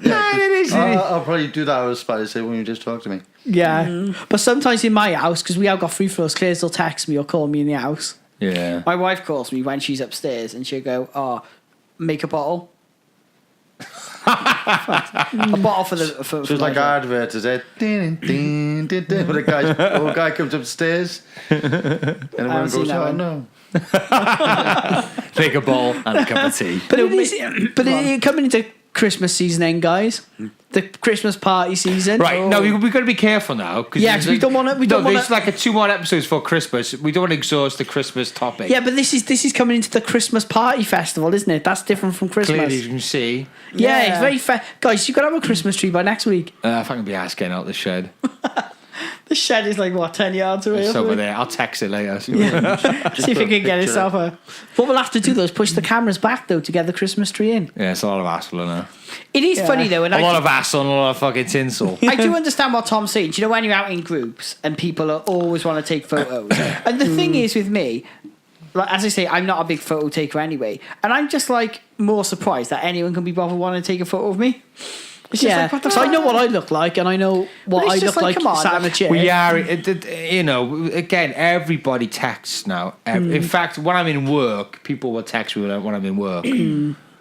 I'll probably do that. I was about to say when you just talk to me. Yeah, but sometimes in my house, because we have got free floors, Claire's will text me or call me in the house. Yeah. My wife calls me when she's upstairs, and she'll go, "Oh, make a bottle." A bottle for the for. So it's like our advert, is it? Ding, ding, ding, ding. When the old guy comes upstairs, and everyone seen goes, that "Oh one. no." Take a bowl and a cup of tea. But coming into Christmas season, then, guys, the Christmas party season. Right, no, we've got to be careful now. Yeah, 'cause we don't wanna- we don't there's wanna- like 2 more episodes for Christmas. We don't want to exhaust the Christmas topic. Yeah, but this is coming into the Christmas party festival, isn't it? That's different from Christmas. Clearly, you can see. Yeah, Yeah. it's very fair. Guys, you've got to have a Christmas tree by next week. If I can be asked getting out the shed. The shed is like what 10 yards away. It's or over something? there. I'll text it later. See if you can get yourself a. What we'll have to do though is push the cameras back though to get the Christmas tree in. Yeah, it's a lot of hassle, isn't it? It is Yeah. funny though, and A lot of hassle and a lot of fucking tinsel. I do understand what Tom's saying. Do you know when you're out in groups and people are always want to take photos? And the thing is with me, like as I say, I'm not a big photo taker anyway, and I'm just like more surprised that anyone can be bothered wanting to take a photo of me. It's just Yeah, like, what the so I fuck? know what I look like, and I know what But I it's look just like, like come on, sat in a chair. We are, you know, again, everybody texts now. In fact, when I'm in work, people will text me when I'm in work.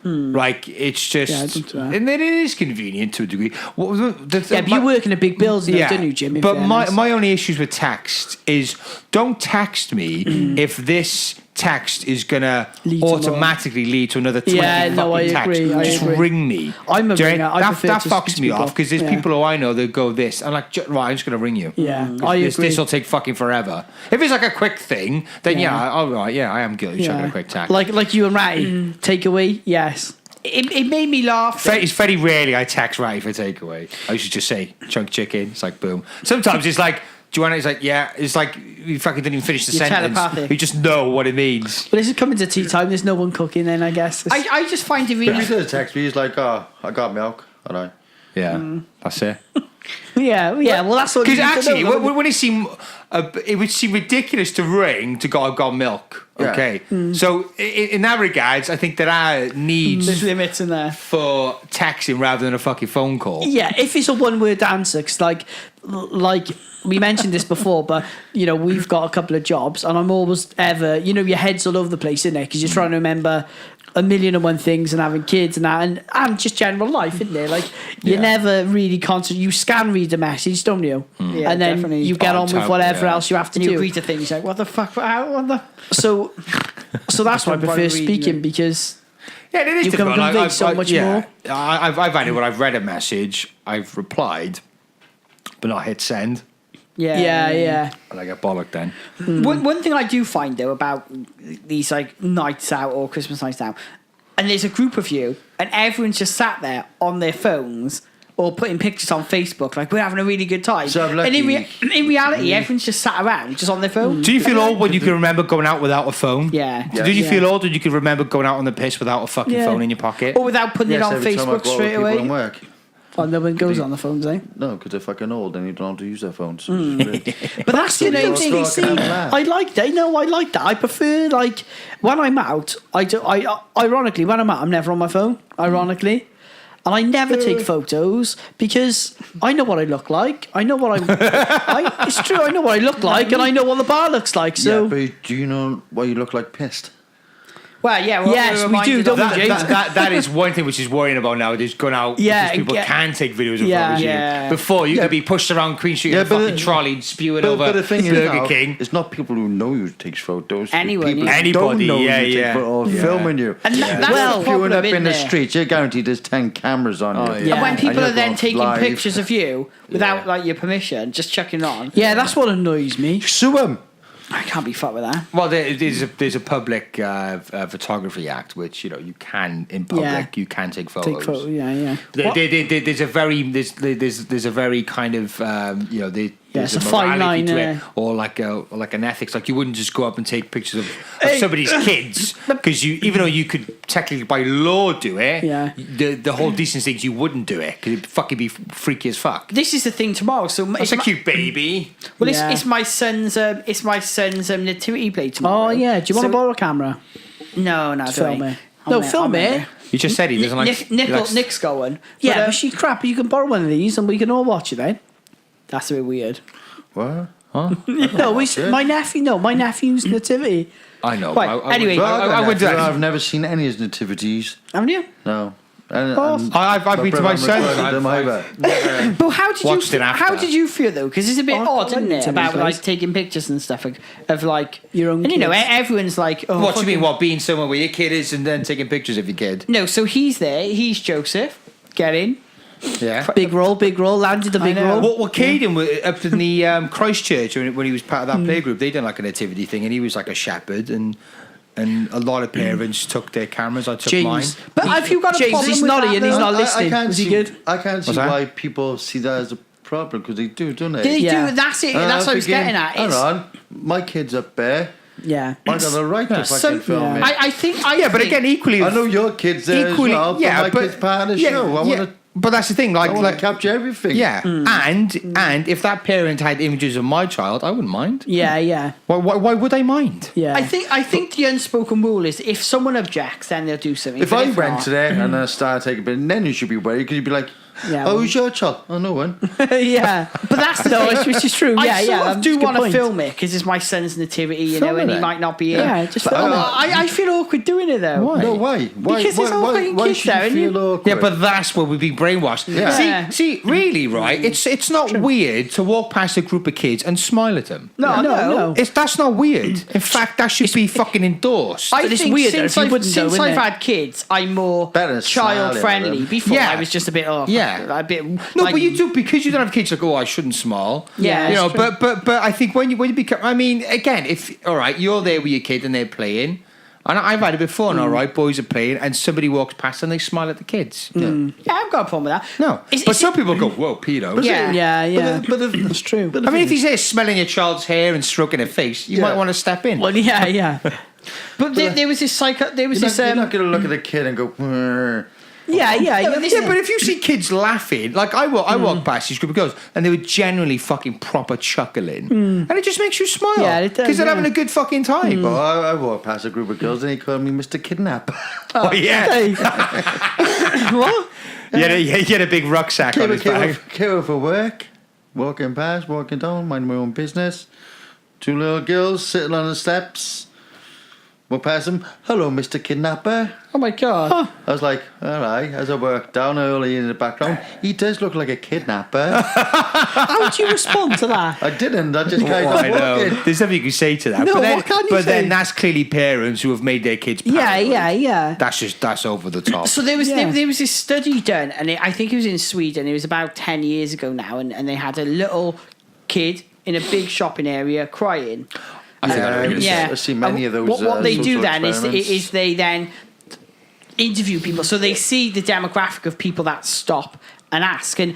Like, it's just, Yeah, I don't do that. and it is convenient to a degree. Yeah, but you work in a big building, though, don't you, Jim? in But fairness? my only issues with text is don't text me if this text is gonna Lead to more. automatically lead to another 20 Yeah, no, I fucking texts. agree, I Just agree. ring me. I'm a Do you know, ringer. I prefer that to fucks speak to me people. off because there's Yeah. people who I know that go this. I'm like, right, I'm just gonna ring you. Yeah, I agree. This will take fucking forever. If it's like a quick thing, then Yeah. all right, I am guilty of chucking a quick text. Like you and Ratty, takeaway, yes. It made me laugh. It's very rarely I text Ratty for takeaway. I used to just say chunk chicken. It's like boom. Sometimes it's like, do you want it? It's like yeah. It's like you fucking didn't even finish the You're sentence. telepathic. You just know what it means. But this is coming to tea time. There's no one cooking then, I guess. I just find it If he really. does text me, he's like, "Oh, I got milk." And I, Yeah, that's it. yeah. Well, that's what. Because you need to actually, know. when it would seem ridiculous to ring to go, I've got milk. Yeah. Okay, so in that regards, I think there are needs There's limits in there. for texting rather than a fucking phone call. Yeah, if it's a one-word answer, 'cause like we mentioned this before, but you know we've got a couple of jobs, and I'm always ever, you know, your head's all over the place, isn't it? Because you're trying to remember a million and one things and having kids and that, and just general life, isn't there? Like you Yeah. never really concentrate. You scan read the message, don't you? Yeah, and then definitely. you get Oh, on with whatever yeah. else you have to And you do. agree to things like, what the fuck? What the? So that's why I Don't prefer bother reading speaking it. because. Yeah, it is You can difficult. convey so much more. I've had it when I've read a message, I've replied, but not hit send. Yeah. And I get bollocked then. One thing I do find though about these like nights out or Christmas nights out, and there's a group of you, and everyone's just sat there on their phones or putting pictures on Facebook, like we're having a really good time. So I'm and in lucky. reality, everyone's just sat around, just on their phone. Do you feel old when you can remember going out without a phone? Yeah. Did you feel old when you could remember going out on the piss without a fucking Yeah. phone in your pocket? Or without putting it on every time I Facebook go out with straight people away. in work. Oh, no one goes on the phones, eh? No, because they're fucking old and you don't have to use their phones. But that's the So main you're thing. You talking see, about that. I like that. No, I like that. I prefer like when I'm out. Ironically, when I'm out, I'm never on my phone. Ironically. And I never take photos because I know what I look like. I know what it's true. I know what I look like, and I know what the bar looks like. So Yeah, but do you know why you look like pissed? Well, yeah. Yes, we're we do, reminded don't of we, that. James? That is one thing which is worrying about nowadays. Going out Yeah, because people yeah. can take videos of Yeah. photos of you. Yeah. Before you could be pushed around Queen Street in a Yeah, but fucking the- trolley and spewing over But the thing is Burger now, King. it's not people who know you takes photos. It's Anyone, people yeah. who don't Anybody, know yeah, you take yeah. photos, Yeah. filming you. And that's Well, the Queuing problem up in the there. streets, you're guaranteed there's 10 cameras on you. Oh, yeah. And when And people you're are then going taking live. pictures of you without like your permission, just chucking it on. yeah, that's what annoys me. Sue them. I can't be fucked with that. Well, there's a public photography act which you can in public Yeah. you can take photos. Take photo. Yeah. There's a very kind of there's it's a a fine morality line, to yeah. it, or like an ethics. Like you wouldn't just go up and take pictures of somebody's kids because even though you could technically by law do it, Yeah. the whole decent things you wouldn't do it because it'd fucking be freaky as fuck. This is the thing tomorrow. So It's a cute baby. Well, Yeah. it's my son's nativity play tomorrow. Oh yeah. Do you want to So- borrow a camera? No, don't Film worry. it. No, I'm film there. it. You just said he doesn't like. he likes- Nick's going. Yeah, But, but she's crap. You can borrow one of these, and we can all watch it then. that's a bit weird. What? No, my nephew. No, my nephew's nativity. I know. Right, I anyway. would, I would do that. I've never seen any of his nativities. Haven't you? No. And, course. I've been to my son's. Them either. But how did Watched you it after. how did you feel though? Because it's a bit Oh, I odd, like isn't it? nativity About plays. like taking pictures and stuff of like Your own And kids. everyone's like, oh, What do you mean? fucking- What being somewhere where your kid is and then taking pictures of your kid? No, so he's there. He's Joseph. Get in. Yeah. Big roll, landed the big know. roll. What Caden was up in the Christchurch when he was part of that playgroup, they done like a nativity thing, and he was like a shepherd, and a lot of parents took their cameras. I took mine. James. But have you got a James, problem he's with naughty that, and he's though? not listening. Was he good? I can't see What's that? why people see that as a problem because they do, don't they? They Yeah. do. That's it. And That's what I was thinking, getting at. Hang It's- on, my kid's up there. Yeah. I got a right to So fucking film it. I think. Yeah, but again, equally, I know your kid's there equally, as well, but yeah, my kid's part of the show. I want to but that's the thing, I want like to capture everything. yeah, and if that parent had images of my child, I wouldn't mind. Yeah. Why would I mind? Yeah. I think the unspoken rule is if someone objects, then they'll do something. If But I went not- to there and I started taking a bit, then you should be worried because you'd be like, Yeah, "Oh, well- who's your child? Oh, no one." yeah. But that's the No, thing. which is true. Yeah, I sort of that's do a good want to point. film it because it's my son's nativity, you Film know, and it he then. might not be in. Yeah, just But film it. I feel awkward doing it though. Why? No, why? Why? Because there's all fucking why kids should there, you and feel you- awkward? Yeah, but that's where we've been brainwashed. Yeah. See, really, right? It's not weird to walk past a group of kids and smile at them. No. That's not weird. In fact, that should be fucking endorsed. I But it's think weird, though, since if you I've, wouldn't since know, I've isn't it? had kids, I'm more Better child friendly. smile at them. Before Yeah. I was just a bit Yeah. a bit. No, like, but you do because you don't have kids. Like, oh, I shouldn't smile. Yeah, you know. it's true. But I think when you become, I mean, again, if all right, you're there with your kid and they're playing, and I've had it before. And all right, boys are playing, and somebody walks past and they smile at the kids. Yeah, I've got a problem with that. No, Is- but is some it- people go, "Whoa, pedo." Yeah. Yeah. But That's true. I mean, if he's there smelling your child's hair and stroking her face, you Yeah. might want to step in. Well, yeah. But there was this there was this. you're not going to look at a kid and go, "Brr." Yeah. Yeah, but if you see kids laughing, like I walk past these group of girls, and they were genuinely fucking proper chuckling, and it just makes you smile. Yeah, it does, because they're yeah. having a good fucking time. Well, I walked past a group of girls and he called me Mr. Kidnap. Oh yeah, Hey. What? he had a big rucksack on his back. Came over for work, walking past, walking down, minding my own business. Two little girls sitting on the steps. Walk past them. Hello, Mr. Kidnapper. Oh my god! I was like, all right. As I worked down early in the background, he does look like a kidnapper. How would you respond to that? I didn't. I just carried Oh, I on know. walking. There's nothing you can say to that. No, but then, what can you but say? then that's clearly parents who have made their kids paranoid. Yeah. That's over the top. So there was Yeah. there was this study done, and I think it was in Sweden. It was about 10 years ago now, and they had a little kid in a big shopping area crying. I think I know what you're gonna Yeah, I've seen many of those, What they do social then experiments. is they then interview people, so they see the demographic of people that stop and ask, and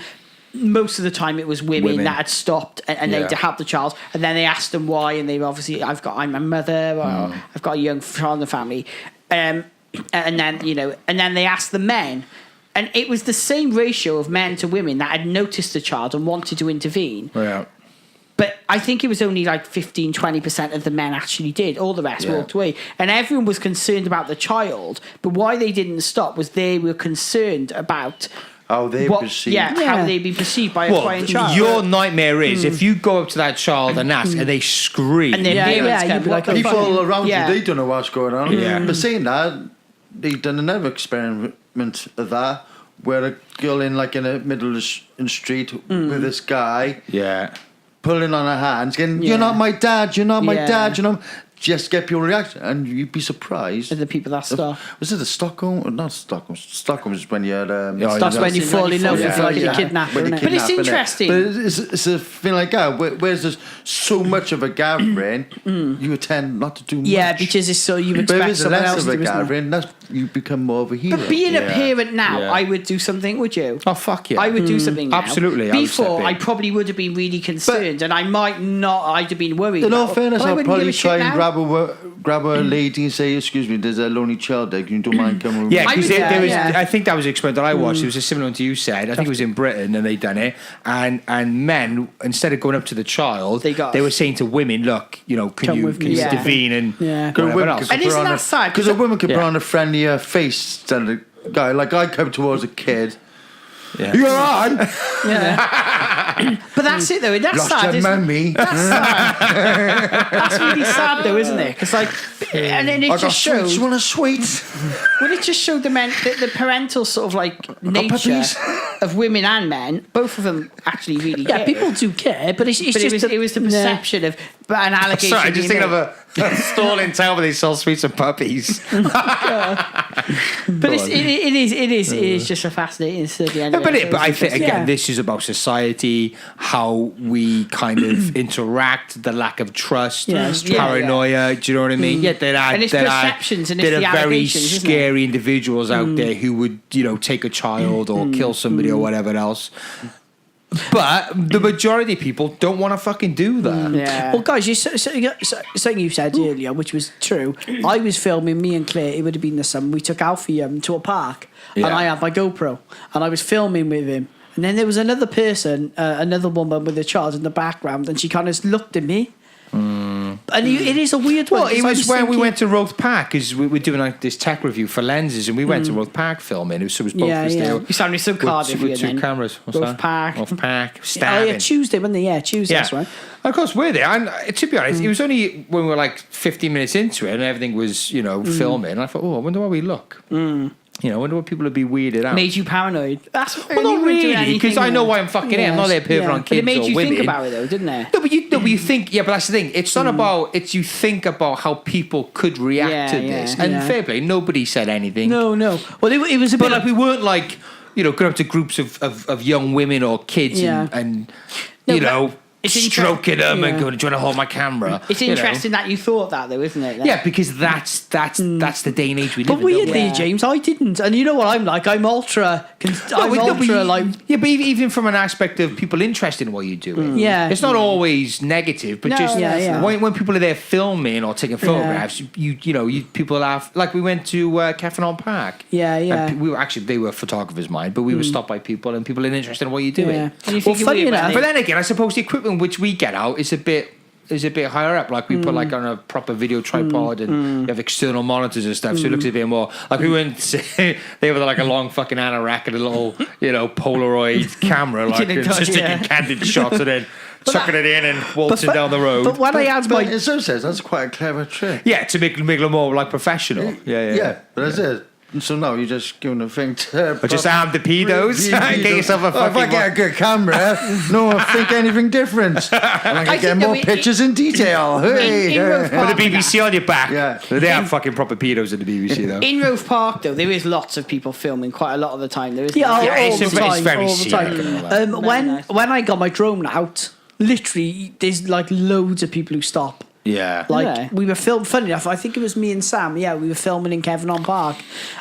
most of the time it was women that had stopped and Yeah. they'd help the child, and then they asked them why, and they obviously, I'm a mother, or I've got a young child in the family, and then they asked the men. And it was the same ratio of men to women that had noticed the child and wanted to intervene. Yeah. But I think it was only like 15-20% of the men actually did. All the rest Yeah. walked away. And everyone was concerned about the child. But why they didn't stop was they were concerned about How they perceive. how they'd be perceived by a crying child. Your nightmare is if you go up to that child and ask, and they scream. And their parents you'd come, be like, "What the fuck?" People around Yeah. you, they don't know what's going on. Yeah. But saying that, they've done another experiment of that, where a girl in the middle of the street with this guy Yeah. pulling on her hands, going, Yeah. "You're not my dad. You're not my Yeah. dad." You know, just get your reaction, and you'd be surprised. And the people that stop. Was it the Stockholm? Not Stockholm. Stockholm is when you had. Yeah, That's when you When fall you in love fall with in like love, a yeah. kidnapper, when you innit? But it's kidnap, innit? interesting. But it's a thing like that. Whereas there's so much of a gathering, you tend not to do much. Yeah, because it's so you But if expect it's someone less else of to a do, isn't it? gathering, you become more of a hero. But being a Yeah. parent now, Yeah. I would do something, would you? Oh, fuck yeah. I would do something now. Absolutely, I would Before, step in. I probably would have been really concerned, and I might not. I'd have been worried. In all about- fairness, but I I'll wouldn't probably give a shit try and now. grab a lady and say, "Excuse me, there's a lonely child there. Can you don't mind coming with Yeah, me?" because would- there was. yeah. I think that was an experiment that I watched. It was a similar one to you said. I think it was in Britain, and they done it. And men, instead of going up to the child, They were saying to women, "Look, can Come you with me." can you Yeah. intervene and Yeah. whatever else." And isn't that sad? Because a woman could Yeah. put on a friendlier face than a guy. Like I come towards a kid. Yeah. You're on. But that's it, though. That's Lost sad. your Isn't mummy. That's sad. That's really sad, though, isn't it? Because and then it I got just sweets. shows. You want a sweet? Well, it just showed the parental sort of nature puppies. of women and men. Both of them actually really Yeah, care. people do care, but it's But just it was the perception of an allegation. Sorry, I just being thinking of made. a stall in town where they sell sweets and puppies. But it is just a fascinating study. Anyway. But I think again, Yeah. this is about society, how we kind of interact, the lack of trust, Yeah, it's true. paranoia. Do you know what I mean? Yeah, And it's perceptions and it's there the are very allegations, isn't it? scary individuals out there who would take a child or kill somebody or whatever else. But the majority of people don't want to fucking do that. Yeah. Well, guys, something you said earlier, which was true. I was filming me and Claire. It would have been the summer. We took Alfie to a park, Yeah. and I had my GoPro, and I was filming with him. And then there was another person, another woman with a child in the background, and she kind of looked at me. And it is a weird one. Well, it 'cause I was when we thinking- went to Roth Park because we were doing this tech review for lenses, and we went to Roth Park filming. It was both Yeah, of us yeah. there. You sounded so Cardiff with here two then. cameras. What's Roth that? Park. Roth Park. Oh, Stabbing. yeah, Tuesday, wasn't it? Yeah, Tuesday, that's right. Of course, we're there. And to be honest, it was only when we were like 15 minutes into it and everything was, filming. And I thought, I wonder how we look. I wonder what people would be weirded out. Made you paranoid. That's Well, not really, because I know why I'm fucking in. I'm not there perving Yeah. on But kids It made or you women. think about it, though, didn't it? No, but you think, but that's the thing. It's not about, it's you think about how people could react Yeah, to yeah. this. And Yeah. fair play, nobody said anything. No. Well, it was a bit But like, we weren't like, going up to groups of young women or kids Yeah. and No, you know, but it's stroking them and Yeah. going, do you want to hold my camera? It's You know. interesting that you thought that, though, isn't it? Yeah, because that's the day and age we live But in. don't we? weirdly, Yeah. James, I didn't. And you know what I'm like? I'm ultra. Yeah, but even from an aspect of people interested in what you're doing. Yeah. It's not always negative, but No, just yeah, yeah. When people are there filming or taking photographs, people laugh. Like we went to Cefferon Park. Yeah, yeah. And we were they were photographers' mine, but we were stopped by people and people are interested in what you're doing. Yeah. And you Well, think you're funny weird about enough, But then again, I suppose the equipment which we get out is a bit higher up. Like we put like on a proper video tripod and you have external monitors and stuff, so it looks a bit more like we went. They were like a long fucking anorak and a little Polaroid camera, like Didn't just go- yeah. taking candid shots and then chucking it in and waltzing down the road. But when I had But my. it so says that's quite a clever trick. Yeah, to make it more like professional. Yeah, but that's it. And so now you're just giving a thing to. But just arm the pedos and get yourself a If fucking. I get a good camera, no one think anything different. And I can get think more that pictures in detail. Hey, in Roth With Park the BBC on your back. Yeah. They have fucking proper pedos in the BBC though. In Roth Park, though, there is lots of people filming quite a lot of the time. There is Yeah, Yeah, all it's the a- it's time. very All the scenic time. and all that. When nice. when I got my drone out, literally, there's like loads of people who stop. Yeah. Like Yeah. we were filming. Funny enough, I think it was me and Sam. Yeah, we were filming in Kevin Park,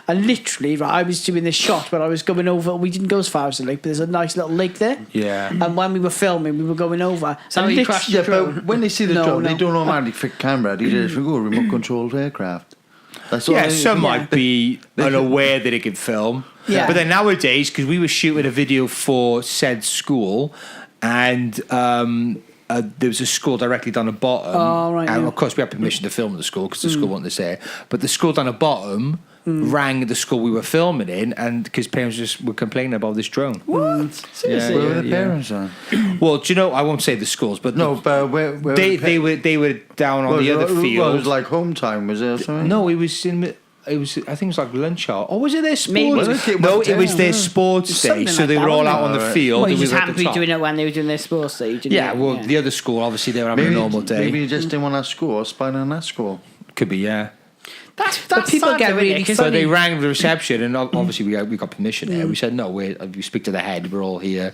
and literally, right, I was doing this shot where I was going over. We didn't go as far as the lake, but there's a nice little lake there. Yeah. And when we were filming, we were going over. So and you crashed Yeah, the drone. but when they see the No, drone, no. they don't automatically fit camera. They just think, remote controlled aircraft. That's all Yeah, they- some might be unaware that it can film. Yeah. But then nowadays, because we were shooting a video for said school, and there was a school directly down the bottom. Oh, right, And yeah. of course, we had permission to film at the school because the school wanted to say it. But the school down the bottom rang the school we were filming in, and because parents just were complaining about this drone. What? Seriously? Where were the parents on? Well, do you know? I won't say the schools, but No, but where they were down on the other field. It was like home time, was it or something? No, it was in. It was. I think it was like lunch hour. Or was it their Maybe. sports? Was it? No, Was it was it? their Yeah. sports day. Something So like they that, were all wasn't out it? on the Right. field. Well, you It was just at happened the to be top. doing it when they were doing their sports day. Didn't Yeah, you? well, the other school obviously they were having a normal day. Maybe you just didn't want that school or spying on that school. Could be, yeah. That's people sad get though, really isn't it? 'Cause So funny. they rang the reception, and obviously we got permission there. We said no. We speak to the head. We're all here.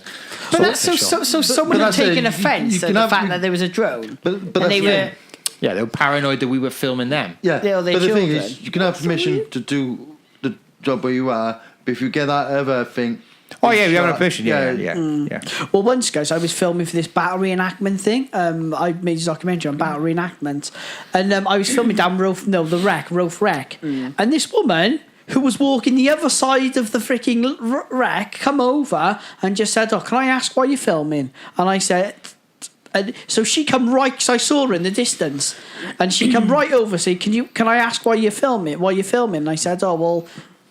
But that's so someone but had that's it. taken You offence at can the have- fact that there was a drone. But and that's they the were. thing. Yeah, they were paranoid that we were filming them. Yeah, They're their but the thing children. is, you can have permission to do the job where you are, but if you get that other thing... Oh yeah, we have a permission. Yeah, yeah, Mm. yeah. Well, once, guys, I was filming for this battle reenactment thing. I made a documentary on battle reenactment, and I was filming down Rofe Wreck, and this woman who was walking the other side of the freaking wreck come over and just said, "Oh, can I ask why you're filming?" And I said. And so she come right, because I saw her in the distance, and she come right over, say, can I ask why you're filming? And I said, oh, well,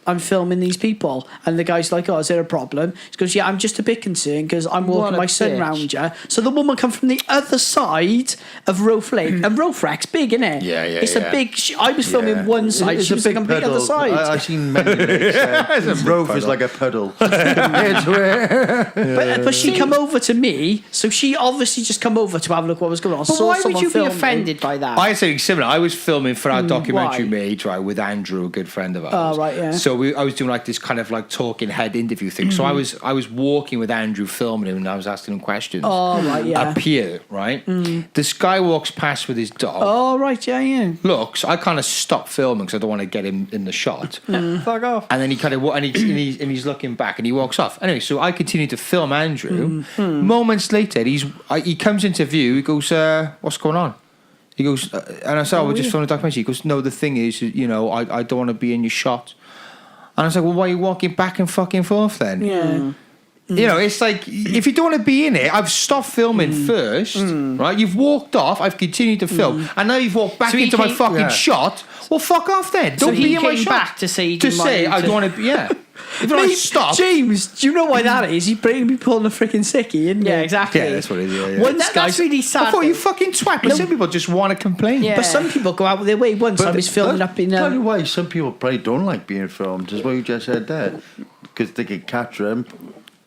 I'm filming these people. And the guy's like, oh, is there a problem? He goes, yeah, I'm just a bit concerned because I'm What walking a my son bitch. round you. So the woman come from the other side of Rofe Lake, and Rofe Wreck's big, isn't it? Yeah, yeah, It's yeah. a big, I was filming Yeah. one side, she was the complete other side. I've seen many lakes. Rove is like a puddle. It's where... But she come over to me, so she obviously just come over to have a look what was going on. But Saw why would someone you be filming. offended by that? I had something similar. I was filming for our documentary why? made right with Andrew, a good friend of ours. Oh, right, yeah. So I was doing like this kind of like talking head interview thing. So I was walking with Andrew, filming him, and I was asking him questions. Oh, right, yeah. Up here, right? This guy walks past with his dog. Oh, right, yeah. Looks, I kind of stop filming because I don't want to get him in the shot. Fuck off. And then he kind of and he's looking back and he walks off. Anyway, so I continue to film Andrew. Moments later, he comes into view. He goes, "What's going on?" He goes, and I said, "Oh, we're just filming a documentary." He goes, "No, the thing is, I don't want to be in your shot." And I was like, "Well, why are you walking back and fucking forth then?" Yeah. It's like, if you don't want to be in it, I've stopped filming first, right? You've walked off, I've continued to film, and now you've walked back So he into my came- fucking yeah. shot. Well, fuck off then. Don't he be in my came shot. back to say he to didn't say want I to- don't want to be, yeah. If I Mate, stop. James, do you know why that is? He's bringing me pulling a freaking sickie, isn't Yeah, he? exactly. Yeah, that's what it is. Yeah, yeah. Once, That's guys, really sad. I thought you though. fucking twat, but some people just want to complain. Yeah. but some people go out of their way. Once I was filming up in. Tell you why some people probably don't like being filmed, is what you just said there. Because they can capture them.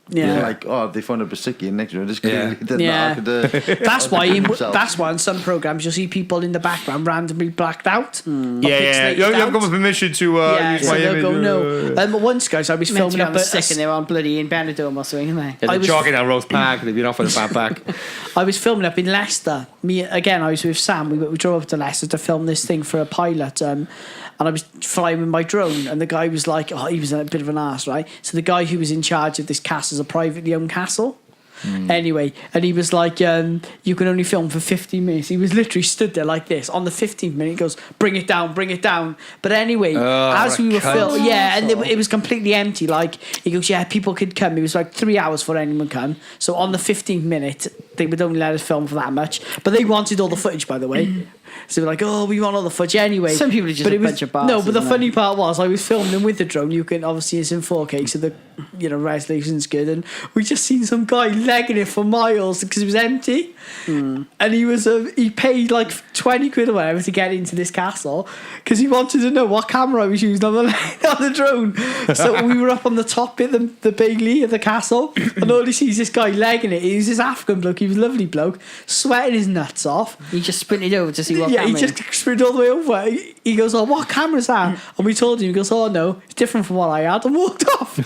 Yeah. They're like, oh, they found a Basicki in next to it. This clearly did Yeah. That's why. themselves. That's why in some programs you'll see people in the background randomly blacked out. Or Yeah. pixelated You haven't out. got my permission to Yeah, use so my they'll image. go no. Once, guys, I was Meant to filming be up on the at sick and they're on bloody in Benidorm or something, aren't they? Yeah, they're I was- jogging down Roth Park. They've been off with a bad back. I was filming up in Leicester. I was with Sam. We drove up to Leicester to film this thing for a pilot. And I was flying with my drone, and the guy was like, oh, he was a bit of an arse, right? So the guy who was in charge of this castle is a privately owned castle. Anyway, and he was like, you can only film for 15 minutes. He was literally stood there like this. On the 15th minute, he goes, bring it down. But anyway, as what a we were cunt. filming, yeah, and it was completely empty. Like, he goes, yeah, people could come. It was like 3 hours for anyone come. So on the 15th minute, they would only let us film for that much. But they wanted all the footage, by the way. So they were like, oh, we want all the footage anyway. Some people are just But a it was- bunch of bastards, No, but the aren't funny part was I was filming with the drone. You can obviously it's in 4K, so the resolution's good. And we just seen some guy legging it for miles because it was empty. And he paid like 20 quid or whatever to get into this castle because he wanted to know what camera I was using on the drone. So we were up on the top bit, the bailey of the castle, and all he sees this guy legging it. He was this African bloke. He was a lovely bloke, sweating his nuts off. He just sprinted over to see what Yeah, he camera. just sprinted all the way over. He goes, oh, what camera's that? And we told him, he goes, oh, no, it's different from what I had, and walked off.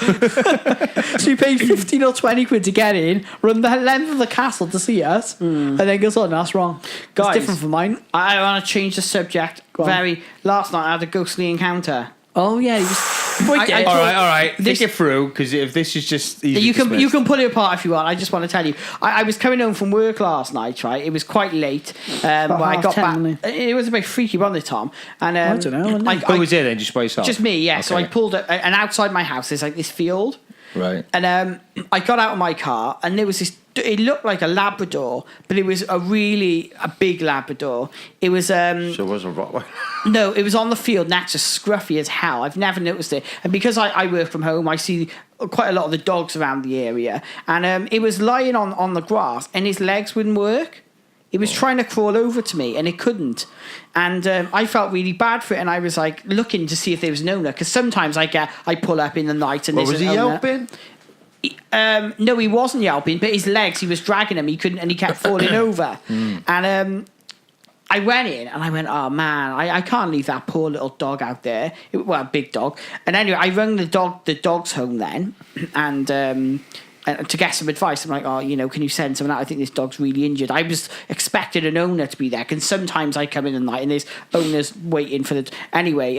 So he paid 15 or 20 quid to get in, run the length of the castle to see us, and then goes, "Oh, no, that's wrong. Guys, It's different from mine." I want to change the subject. on. Last night I had a ghostly encounter. Oh yeah, he was. All right. This- Think it through, because if this is just easy You can dismissed. pull it apart if you want. I just want to tell you. I was coming home from work last night. Right, it was quite late. When I half got 10, back, wasn't it was a bit freaky, wasn't it, Tom? And I don't know, wasn't it? Who was it then? Just by yourself? just me, yeah. So I Okay. pulled and outside my house there's like this field. Right. And I got out of my car, and there was this. It looked like a Labrador, but it was a big Labrador. It was So it was a Rottweiler. no, it was on the field next to scruffy as hell. I've never noticed it, and because I work from home, I see quite a lot of the dogs around the area. And it was lying on the grass, and his legs wouldn't work. It was trying to crawl over to me, and it couldn't. And I felt really bad for it, and I was like looking to see if there was an owner, because sometimes I pull up in the night and What there's was an he owner. yelping? No, he wasn't yelping, but his legs, he was dragging him. He couldn't, and he kept falling over. And I went in, and I went, "Oh man, I can't leave that poor little dog out there." Well, big dog. And anyway, I rang the dog's home then, and to get some advice. I'm like, "Oh, can you send someone out? I think this dog's really injured." I was expecting an owner to be there, because sometimes I come in at night and there's owners waiting for the. Anyway,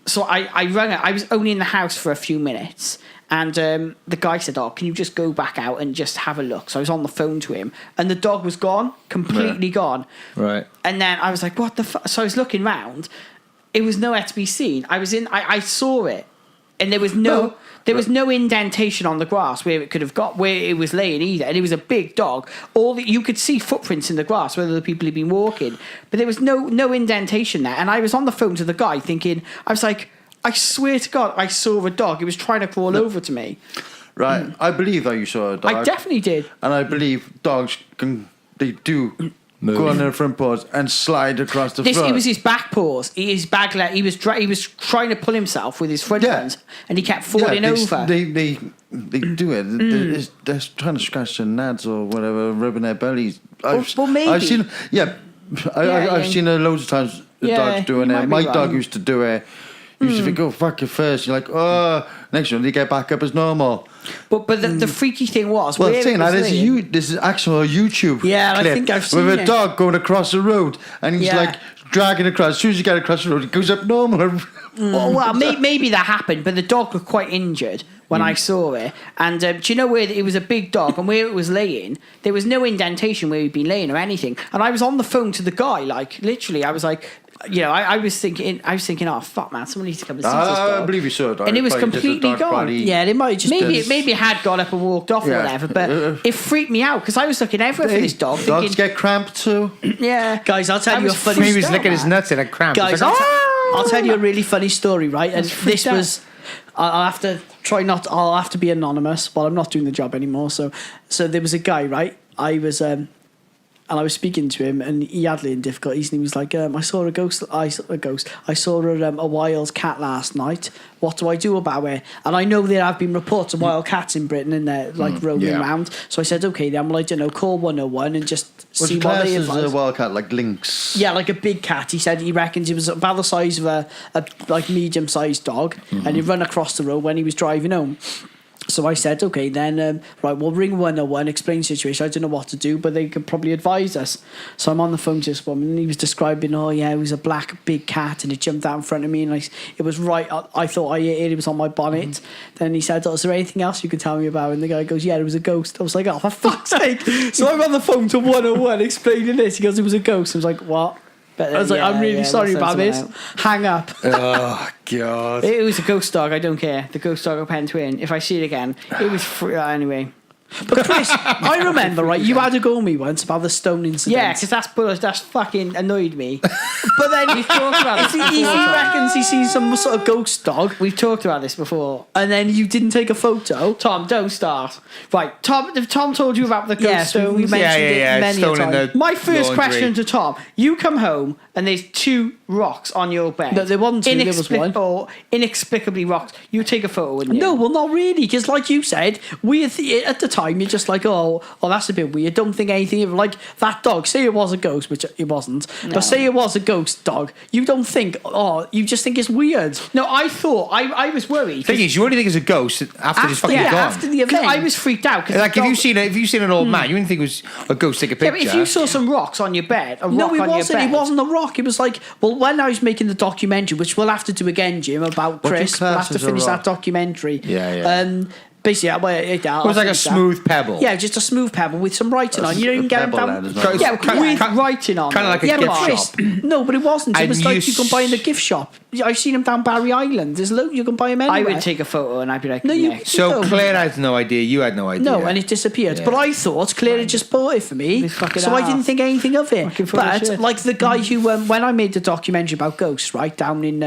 so I rang it. I was only in the house for a few minutes. And the guy said, "Oh, can you just go back out and just have a look?" So I was on the phone to him, and the dog was gone, completely gone. Right. And then I was like, "What the fuck?" So I was looking round. It was nowhere to be seen. I saw it, and there was no indentation on the grass where it could have got where it was laying either. And it was a big dog. You could see footprints in the grass where the people had been walking, but there was no indentation there. And I was on the phone to the guy thinking, I was like, I swear to God, I saw a dog. It was trying to crawl over to me. Right. I believe that you saw a dog. I definitely did. And I believe dogs do Move. go on their front paws and slide across the front. It was his back paws, his back leg. He was trying to pull himself with his front ones, and he kept falling over. They do it. They're trying to scratch their nads or whatever, rubbing their bellies. Well, maybe. I've seen. Yeah, I've seen it loads of times. The Yeah, dogs doing you might it. be My right. dog used to do it. Used to think, "Oh, fuck it first." You're like, "Oh," next one they get back up as normal. But the freaky thing was, Well, where saying it was that laying- this is actual YouTube. Yeah, I clip think I've seen with a it. dog going across the road, and he's Yeah. like dragging across. As soon as you get across the road, it goes up normal. Well, maybe that happened, but the dog was quite injured when I saw it. And do you know where it was a big dog, and where it was laying, there was no indentation where he'd been laying or anything. And I was on the phone to the guy, like literally, I was like, I was thinking, "Oh fuck, man, someone needs to come and see this I dog." believe you saw it. And it was Probably just a completely dog gone. probably- Yeah, they might just Maybe it had got up and walked off or Yeah. whatever, but it freaked me out because I was looking everywhere for this dog. Dogs Thinking, get cramped too. yeah, Guys, I'll tell I you a was funny Maybe he freaked was licking his out, man. nuts in a cramp. Guys, It's like, I'll tell you a really funny story, right? And freaked this out. was. I'll have to try not. I'll have to be anonymous, but I'm not doing the job anymore. So there was a guy, right? I was and I was speaking to him, and he had learning difficulties, and he was like, "I saw a ghost. I saw a wild cat last night. What do I do about it?" And I know there have been reports of wild cats in Britain, and they're like roaming yeah. around. So I said, "Okay, then, well, I don't know, call 101 and just Was see it what classed they as a advise." wildcat like lynx? Yeah, like a big cat. He said he reckons it was about the size of a like medium-sized dog, and he run across the road when he was driving home. So I said, okay, then, right, we'll ring 101, explain the situation. I don't know what to do, but they could probably advise us. So I'm on the phone to this woman, and he was describing, oh, yeah, it was a black big cat, and it jumped out in front of me, and it was right, I thought I hit it, it was on my bonnet. Then he said, oh, is there anything else you can tell me about? And the guy goes, yeah, it was a ghost. I was like, oh, for fuck's sake. So I'm on the phone to 101 explaining this. He goes, it was a ghost. I was like, what? But, I was like, I'm really sorry about this. Hang up. oh, God. It was a ghost dog. I don't care. The ghost dog of Pentwyn. If I see it again, it was anyway. But Chris, I remember, right, you had a go at me once about the stone incident. Yeah, because that's fucking annoyed me. But then We've talked about this he before. Tom. reckons he sees some sort of ghost dog, We've talked about this before. and then you didn't take a photo. Tom, don't start. Right, Tom told you about the ghost Yes, we stones. mentioned it many a stone in time. the My first laundry. question to Tom: you come home and there's two rocks on your bed. No, there wasn't two, there was one. Or inexplicably rocks. You take a photo, wouldn't you? No, well, not really, because like you said, at the time, you're just like, oh, that's a bit weird. Don't think anything of it. Like that dog, say it was a ghost, which it wasn't, but say it was a ghost dog, you don't think, you just think it's weird. No, I thought, I was worried. Thing is, you only think it's a ghost after it's fucking gone. After the event. I was freaked out. Like if you've seen an old man, you wouldn't think it was a ghost. Take a picture. Yeah, but if you saw some rocks on your bed, No, it wasn't. It wasn't a rock. It was like, well, when I was making the documentary, which we'll have to do again, Jim, about What do you Chris, we'll have class to as a finish rock? that documentary. Yeah. Basically, It was like a smooth pebble. Yeah, just a smooth pebble with some writing on. You don't even get them down. Yeah, with writing on. Kind of like a Yeah, gift but Chris, shop. no, but it wasn't. It And was like you can buy in the gift shop. I've seen them down Barry Island. There's loads. You can buy them anywhere. I would take a photo and I'd be like, No, you- yeah. So No. Claire had no idea. You had no idea. No, and it disappeared. Yeah. But I thought Claire had just bought it for me, This fucking so I didn't ass. think anything of it. Fucking full of But shit. like the guy who, when I made the documentary about ghosts, right down in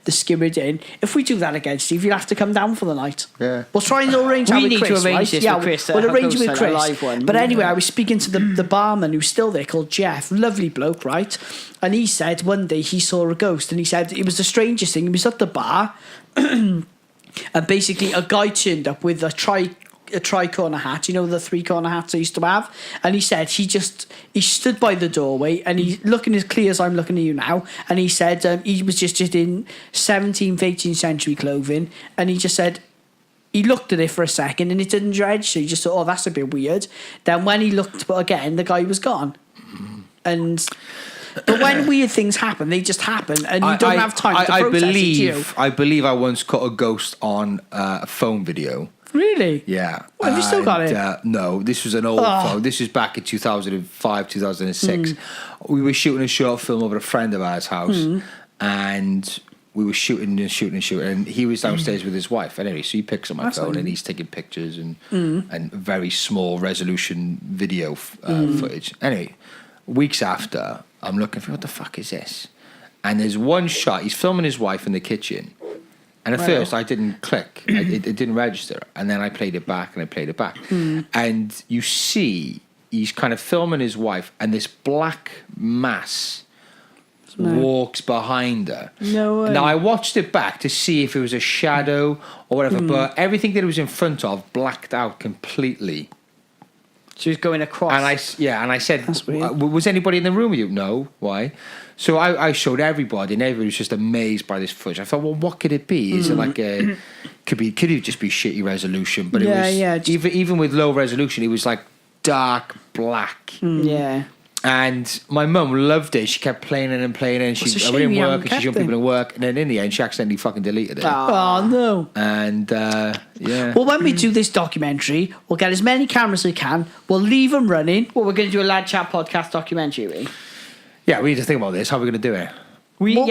the Skirrid Inn, if we do that again, Steve, you'll have to come down for the night. Yeah. We'll try and arrange. We that with need to Chris, arrange right? this yeah, with Chris, We'll arrange it ghost with night, a Chris. live one. But anyway, I was speaking to the barman who's still there, called Jeff, lovely bloke, right? And he said one day he saw a ghost, and he said it was the strangest thing. He was at the bar. And basically, a guy turned up with a tri-corner hat, you know, the 3-corner hats I used to have. And he said he stood by the doorway and he's looking as clear as I'm looking at you now. And he said he was just in 17th, 18th century clothing. And he just said, he looked at it for a second and it didn't register. He just thought, oh, that's a bit weird. Then when he looked again, the guy was gone. But when weird things happen, they just happen, and you don't have time to process it. Do you? I believe I once caught a ghost on a phone video. Really? Yeah. Well, have you still got it? No, this was an old phone. This was back in 2005, 2006. We were shooting a short film over at a friend of ours' house, and we were shooting, and he was downstairs with his wife. Anyway, so he picks up my phone, and he's taking pictures and very small resolution video footage. Anyway, weeks after, I'm looking for, what the fuck is this? And there's one shot, he's filming his wife in the kitchen. And at first, I didn't click. It didn't register. And then I played it back, And you see, he's kind of filming his wife, and this black mass walks behind her. No way. Now, I watched it back to see if it was a shadow or whatever, but everything that it was in front of blacked out completely. She was going across. And I said, That's weird. was anybody in the room with you? No. Why? So I showed everybody, and everybody was just amazed by this footage. I thought, well, what could it be? Is it like a could it just be shitty resolution? But it was even with low resolution, it was like dark black. Yeah. And my mum loved it. She kept playing it and playing it. And It's a she shame didn't you work, haven't and she's young kept people it. in work. And then in the end, she accidentally fucking deleted it. Oh, no. And yeah. Well, when we do this documentary, we'll get as many cameras as we can. We'll leave them running. Well, we're going to do a Lad Chat podcast documentary. Yeah, we need to think about this. How are we going to do it? We've We'll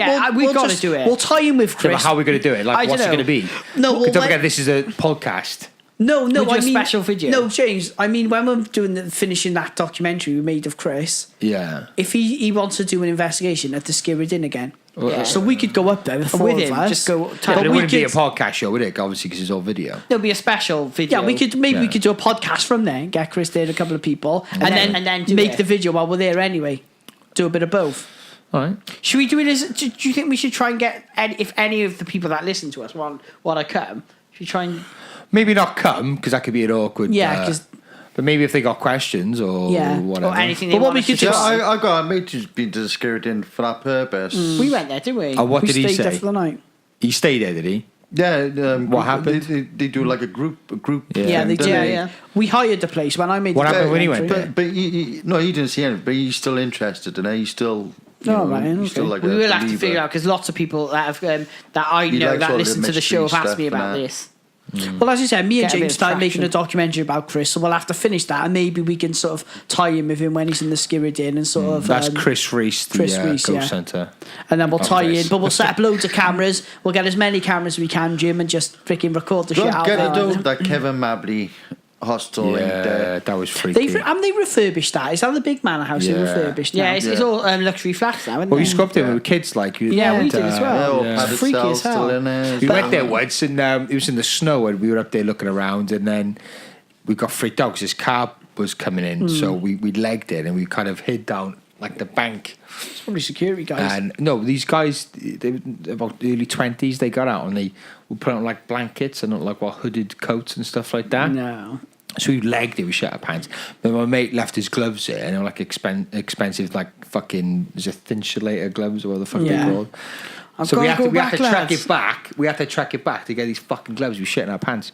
got to just- do it. We'll tie in with Yeah, Chris. but how are we going to do it? I Like, what's it dunno. going to be? No, Because don't well, forget, this is a podcast. No, We'll do I a mean special video. No, James. I mean, when we're finishing that documentary we made of Chris, Yeah. if he wants to do an investigation at the Skirrid Inn again, Yeah. so we could go up there with four with of him, us. just go. Yeah, But but it we wouldn't be a could- podcast show, would it? Obviously, because it's all video. There'll be a special video. Yeah, we could we Yeah. could do a podcast from there, get Chris there, and a couple of people, and then do make it. the video while we're there anyway. Do a bit of both. All right. Should we do it as? Do you think we should try and get if any of the people that listen to us want to come? Should we try and? Maybe not come, because that could be an awkward... Yeah, 'cause- but maybe if they got questions or Yeah. whatever. Or anything But they what want we us could to do- try? I got a mate who's been to the Skirrid Inn for that purpose. We went there, didn't we? Oh, what we did he stayed there say? for the night. He stayed there, did he? Yeah. What happened? They do like a group. Yeah, they thing, did. don't yeah. We hired the place when I made. What the happened when he went documentary. there? But he didn't see anything. But he's still interested, and he's still. Right, he's still okay. like We a will have to believer. figure out because lots of people that have that I He know likes that all the listen to the show have mystery asked me stuff about and that. this. Well, as you said, me and Get a bit James of started making a traction. documentary about Chris, so we'll have to finish that, and maybe we can sort of tie in with him when he's in the Skirrid Inn and sort of. That's Chris Reese, the Chris Reese, Ghost yeah. Centre. And then we'll tie nice. in, but we'll set up loads of cameras. We'll get as many cameras as we can, Jim, and just freaking record the shit Don't out get of it it. though, that Kevin Mabley hostel in Yeah, there. that was freaky. They refurbished that. Is that the big manor house they Yeah. refurbished now? Yeah, it's all luxury flats now, isn't Well, it? you scrubbed it with kids, like... Yeah, we did as well. Yeah, all Yeah. padded Freaky cells as hell. still in there. We went there once, and it was in the snow, and we were up there looking around, and then we got freaked out because this car was coming in, so we legged it, and we kind of hid down like the bank. It's probably security guys. And no, these guys, they were about early 20s. They got out and they would put on like blankets and like hooded coats and stuff like that. No. So we legged it with shirt pants. But my mate left his gloves there, and they were like expensive, like fucking, is it thin insulator gloves or what the fuck they're called? So we had to track it back. We had to track it back to get these fucking gloves with shit in our pants.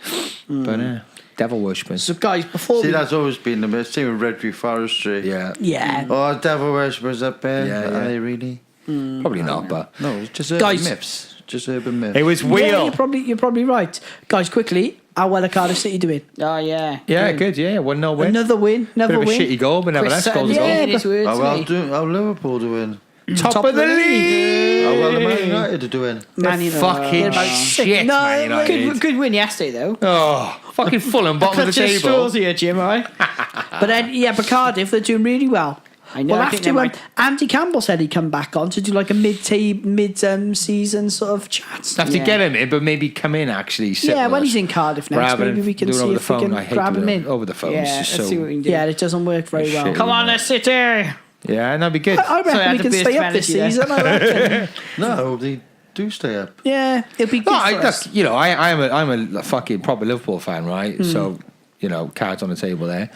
But devil worshipping. So guys, before See, that's always been the best thing with Redview Forestry. yeah. Oh, devil worshippers up there. Yeah, Are yeah. they really? Probably not, but No, it's just urban Guys- myths. Just urban myths. it was Yeah, real. you're probably right, guys. Quickly, how well are Cardiff City doing? Oh yeah. Yeah, good. Yeah, 1-0 win. Another win, Bit of a win. shitty goal, but nevertheless, Chris goal to Sutton goal. Yeah, his words, How well mate. how Liverpool doing? Top of the league. How well the Man United are doing? Man United. Fucking About shit, six- no, Man United. Good win yesterday though. Oh, fucking Fulham, bottom of the Clutching table. straws here, Jim. Right? But then, but Cardiff, they're doing really well. I know, Well, I think after they might- Andy Campbell said he'd come back on to do like a mid-season sort of chat. Have to get him in, but maybe come in actually. sit Yeah, with when us. he's in Cardiff next, Rather maybe than we can do it see over the if we phone. I can hate grab doing him it in. over the phone. Yeah, It's let's just see so. what we can do. Yeah, it doesn't work very well. Shit. Come on, let's sit here. Yeah, that'd be good. I reckon Sorry, I we had can to stay burst up this energy there. season. I reckon. No, they do stay up. Yeah, it'll be good No, for us. look, you know, I'm a fucking proper Liverpool fan, right? So, you know, cards on the table there.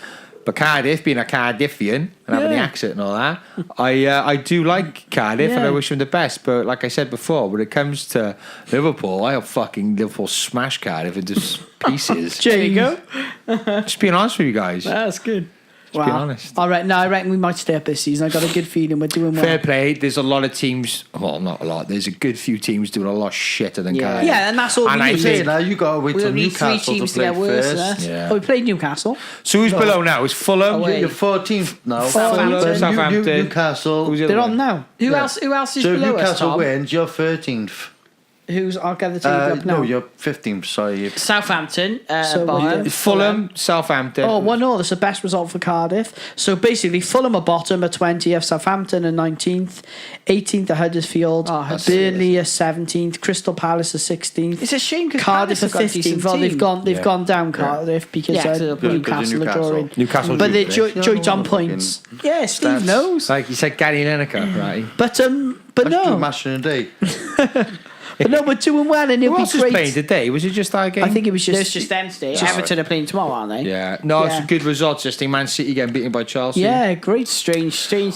But Cardiff, being a Cardiffian and having the Yeah. accent and all that, I do like Cardiff and I Yeah. wish them the best. But like I said before, when it comes to Liverpool, I hope fucking Liverpool smash Cardiff into pieces. There you go. Just being honest with you guys. That's good. Just being honest. All right, no, I reckon we might stay up this season. I got a good feeling we're doing well. Fair play. There's a lot of teams. Well, not a lot. There's a good few teams doing a lot shitter than Yeah. Cardiff. Yeah, and that's all And we I need. Say think- now you got to wait We'll till need three Newcastle to teams to play get worse than first. us. Yeah. Oh, we played Newcastle. So who's below now? Is Fulham? Away. You're 14th now. Southampton. Southampton. Newcastle. Who's the They're other on one? now. Who Yeah. else? Who else is So if below us, Newcastle Tom? wins, you're 13th. I'll get the table up now. No, you're 15th. Sorry. Southampton, So bottom. we're- Fulham, Southampton. Oh, 1-0. That's the best result for Cardiff. So basically, Fulham are bottom at 20th, Southampton are 19th, 18th at Huddersfield, Oh, Huddersfield. Burnley are 17th, Crystal Palace are 16th. It's a shame because Cardiff are have got a 15th. decent Well, they've team. gone down Cardiff because Yeah, so they'll play Newcastle are drawing. Newcastle But they're drew today. joint on points. Yeah, Steve Stats. knows. Like you said, Gary Lineker, right? But That's no, good match in a day. but no, we're doing well, and Who it'll be else is playing great. today? Was it just our game? I think it was There's just just them today. Just- Everton are playing tomorrow, aren't they? Yeah. No, Yeah. it's a good result. Just think Man City getting beaten by Chelsea. yeah, great. Strange.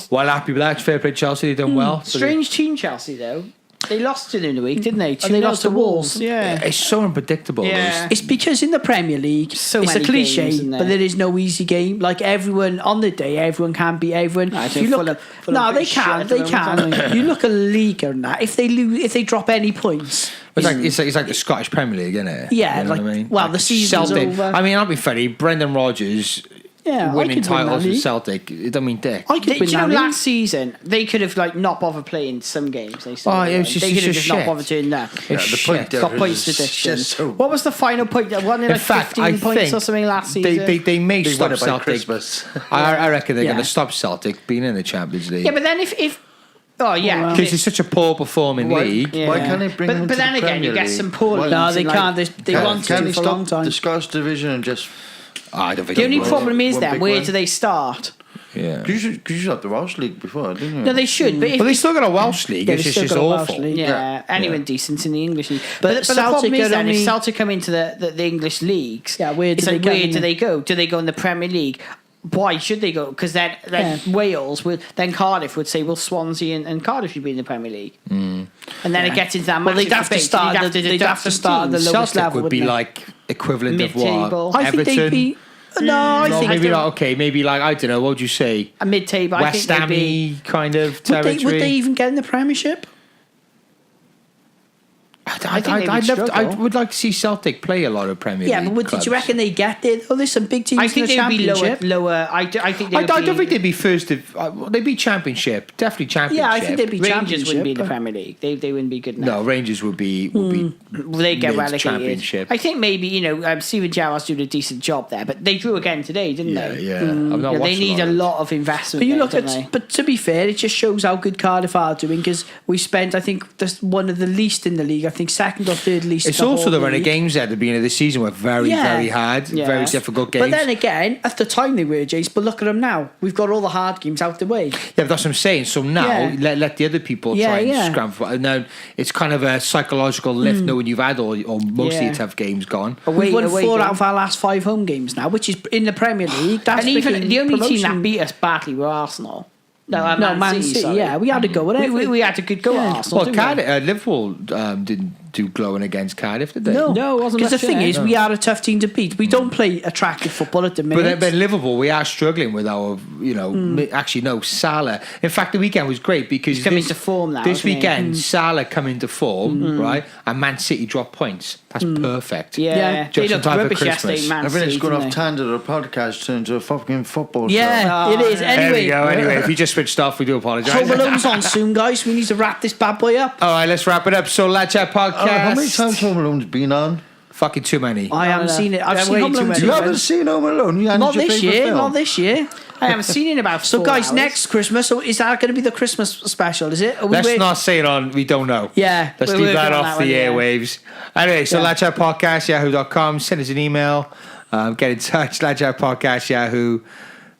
Well, happy with that. Fair play, Chelsea. They've done well. But Strange team, Chelsea, though. They lost to them in the week, didn't they? And they 2-0 lost to Wolves. Yeah. it's so unpredictable. Yeah. It's because in the Premier League, So it's a many cliche, games, isn't there? but there is no easy game. Like everyone on the day, everyone can beat everyone. I If think you look, Fulham no, are they pretty shit can, at the they moment, can. You look at Liga and that. If they lose, if they drop any points, It's like the Scottish Premier League, isn't it? Yeah, You know like- what I mean? well, the season's over. I mean, I'll be funny. Brendan Rodgers yeah, I winning could win that titles with league. Celtic. It don't mean dick. I could Do win you know that league. last season they could have not bothered playing some games? They still Oh, won. it was just- they it's could have just just not shit. bothered doing that. Yeah, It's the shit. point there Got is points it's deduction. just so What was the final point? One in In like fact, 15 I points think or something last season. they may they stop won it by Celtic. Christmas. I reckon they're Yeah. going to stop Celtic being in the Champions League. Yeah, but then if oh yeah, well. Because it's such a poor performing Why- league. Yeah. Why can't they bring them But to then the again, Premier you get League? some poor Why- leagues. No, they and, can't. like, They Can- want can to they for a long stop time. the Scottish division and just I don't think the they only will. problem is One then big where one. do they start? Yeah. Because you had the Welsh League before, didn't you? No, they should. But if Well, they still got a Welsh league. Yeah, It's they just still got a Welsh awful. league. yeah, anyone decent in the English league. But But the Celtic problem is are then only- if Celtic come into the English leagues, Yeah, where do it's they like go, where isn't do it? they go? Do they go in the Premier League? Why should they go? Because then Yeah. Wales would then Cardiff would say, well, Swansea and Cardiff should be in the Premier League, and then it gets into that. Well, they'd massive have to debate. start. You'd have to They'd deduct have to some start at the teams. lowest Celtic level, would be wouldn't they? like equivalent of Mid-table. what? I think they'd Everton? be. No, I No, think maybe don't- like okay, maybe like I don't know. What would you say? A mid-table. I West think they'd be. Hammy kind of would territory. they even get in the Premiership? I think they would struggle. I would like to see Celtic play a lot of Premier Yeah, League but did clubs. you reckon they get there? Oh, there's some big teams I in think the they would be Championship. lower. I think they I would don't be, think they'd be first. They'd be Championship, definitely Championship. Yeah, I think they'd be Rangers Championship. wouldn't be in the but- Premier League. They wouldn't be good enough. No, Rangers would be They get relegated. Championship. I think maybe Steven Gerrard's doing a decent job there, but they drew again today, didn't Yeah, they? yeah. I've not Yeah, they watched need a of it. lot of investment. But you there, look don't at, they? but to be fair, it just shows how good Cardiff are doing because we spent, I think, one of the least in the league. I think think second or third least. It's the also whole the run of league. games at the beginning of the season were very, Yeah. very hard, Yeah. very difficult games. But then again, at the time they were, Jace. But look at them now. We've got all the hard games out the way. yeah, but that's what I'm saying. So now Yeah. let the other people Yeah, try and yeah. scram for. And now it's kind of a psychological lift knowing you've had all or most of Yeah. your tough games gone. We've won away 4 game. out of our last 5 home games now, which is in the Premier League. That's And even freaking the only team that promotion. beat us badly were Arsenal. No, Man City. sorry. Yeah, we had a go at it. We had a good go at Arsenal. Well, didn't we? Cardiff, Liverpool didn't do glowing against Cardiff, did they? No, No, it wasn't because the much, thing yeah. is, we are a tough team to beat. We don't play attractive football at the But minute. then Liverpool, we are struggling with our, actually no, Salah. In fact, the weekend was great because He's coming to form now, This isn't he? weekend, Salah come into form, right? And Man City drop points. That's perfect. Yeah, Just they in looked time for rubbish Christmas. yesterday, Man Everything's City, going didn't off they? tangent. The podcast turned into a fucking football show. yeah, it is. There Anyway, we go. Anyway, if you just switched off, we do apologise. Home Alone's on soon, guys. We need to wrap this bad boy up. All right, let's wrap it up. So, Lad Chat Podcast. How many times Home Alone's been on? Fucking too many. I haven't no. seen it. I've Yeah, seen way Home too Alone many. 2. You haven't seen Home Alone? You Not this year. Not this year. I haven't seen it in about So, 4 guys, hours. next Christmas. So, is that going to be the Christmas special? Is it? Are we Let's waiting- not say it on. We don't know. Yeah, Let's we're leave working that on off that the one, yeah. airwaves. Anyway, so Yeah. Ladchat Podcast, yahoo.com. Send us an email. Get in touch. Ladchat Podcast, Yahoo.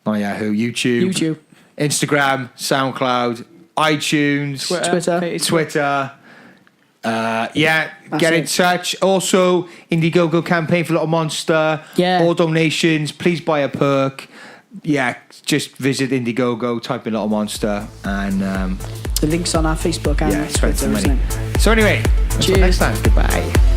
Not Yahoo. YouTube. Instagram. SoundCloud. iTunes. Twitter. Get in it. touch. Also, Indiegogo campaign for Little Monster. Yeah. All donations. Please buy a perk. Yeah, just visit Indiegogo, type in Little Monster, and The link's on our Facebook and yeah, spend Twitter, some isn't money. it? So anyway, until Cheers. next time, goodbye.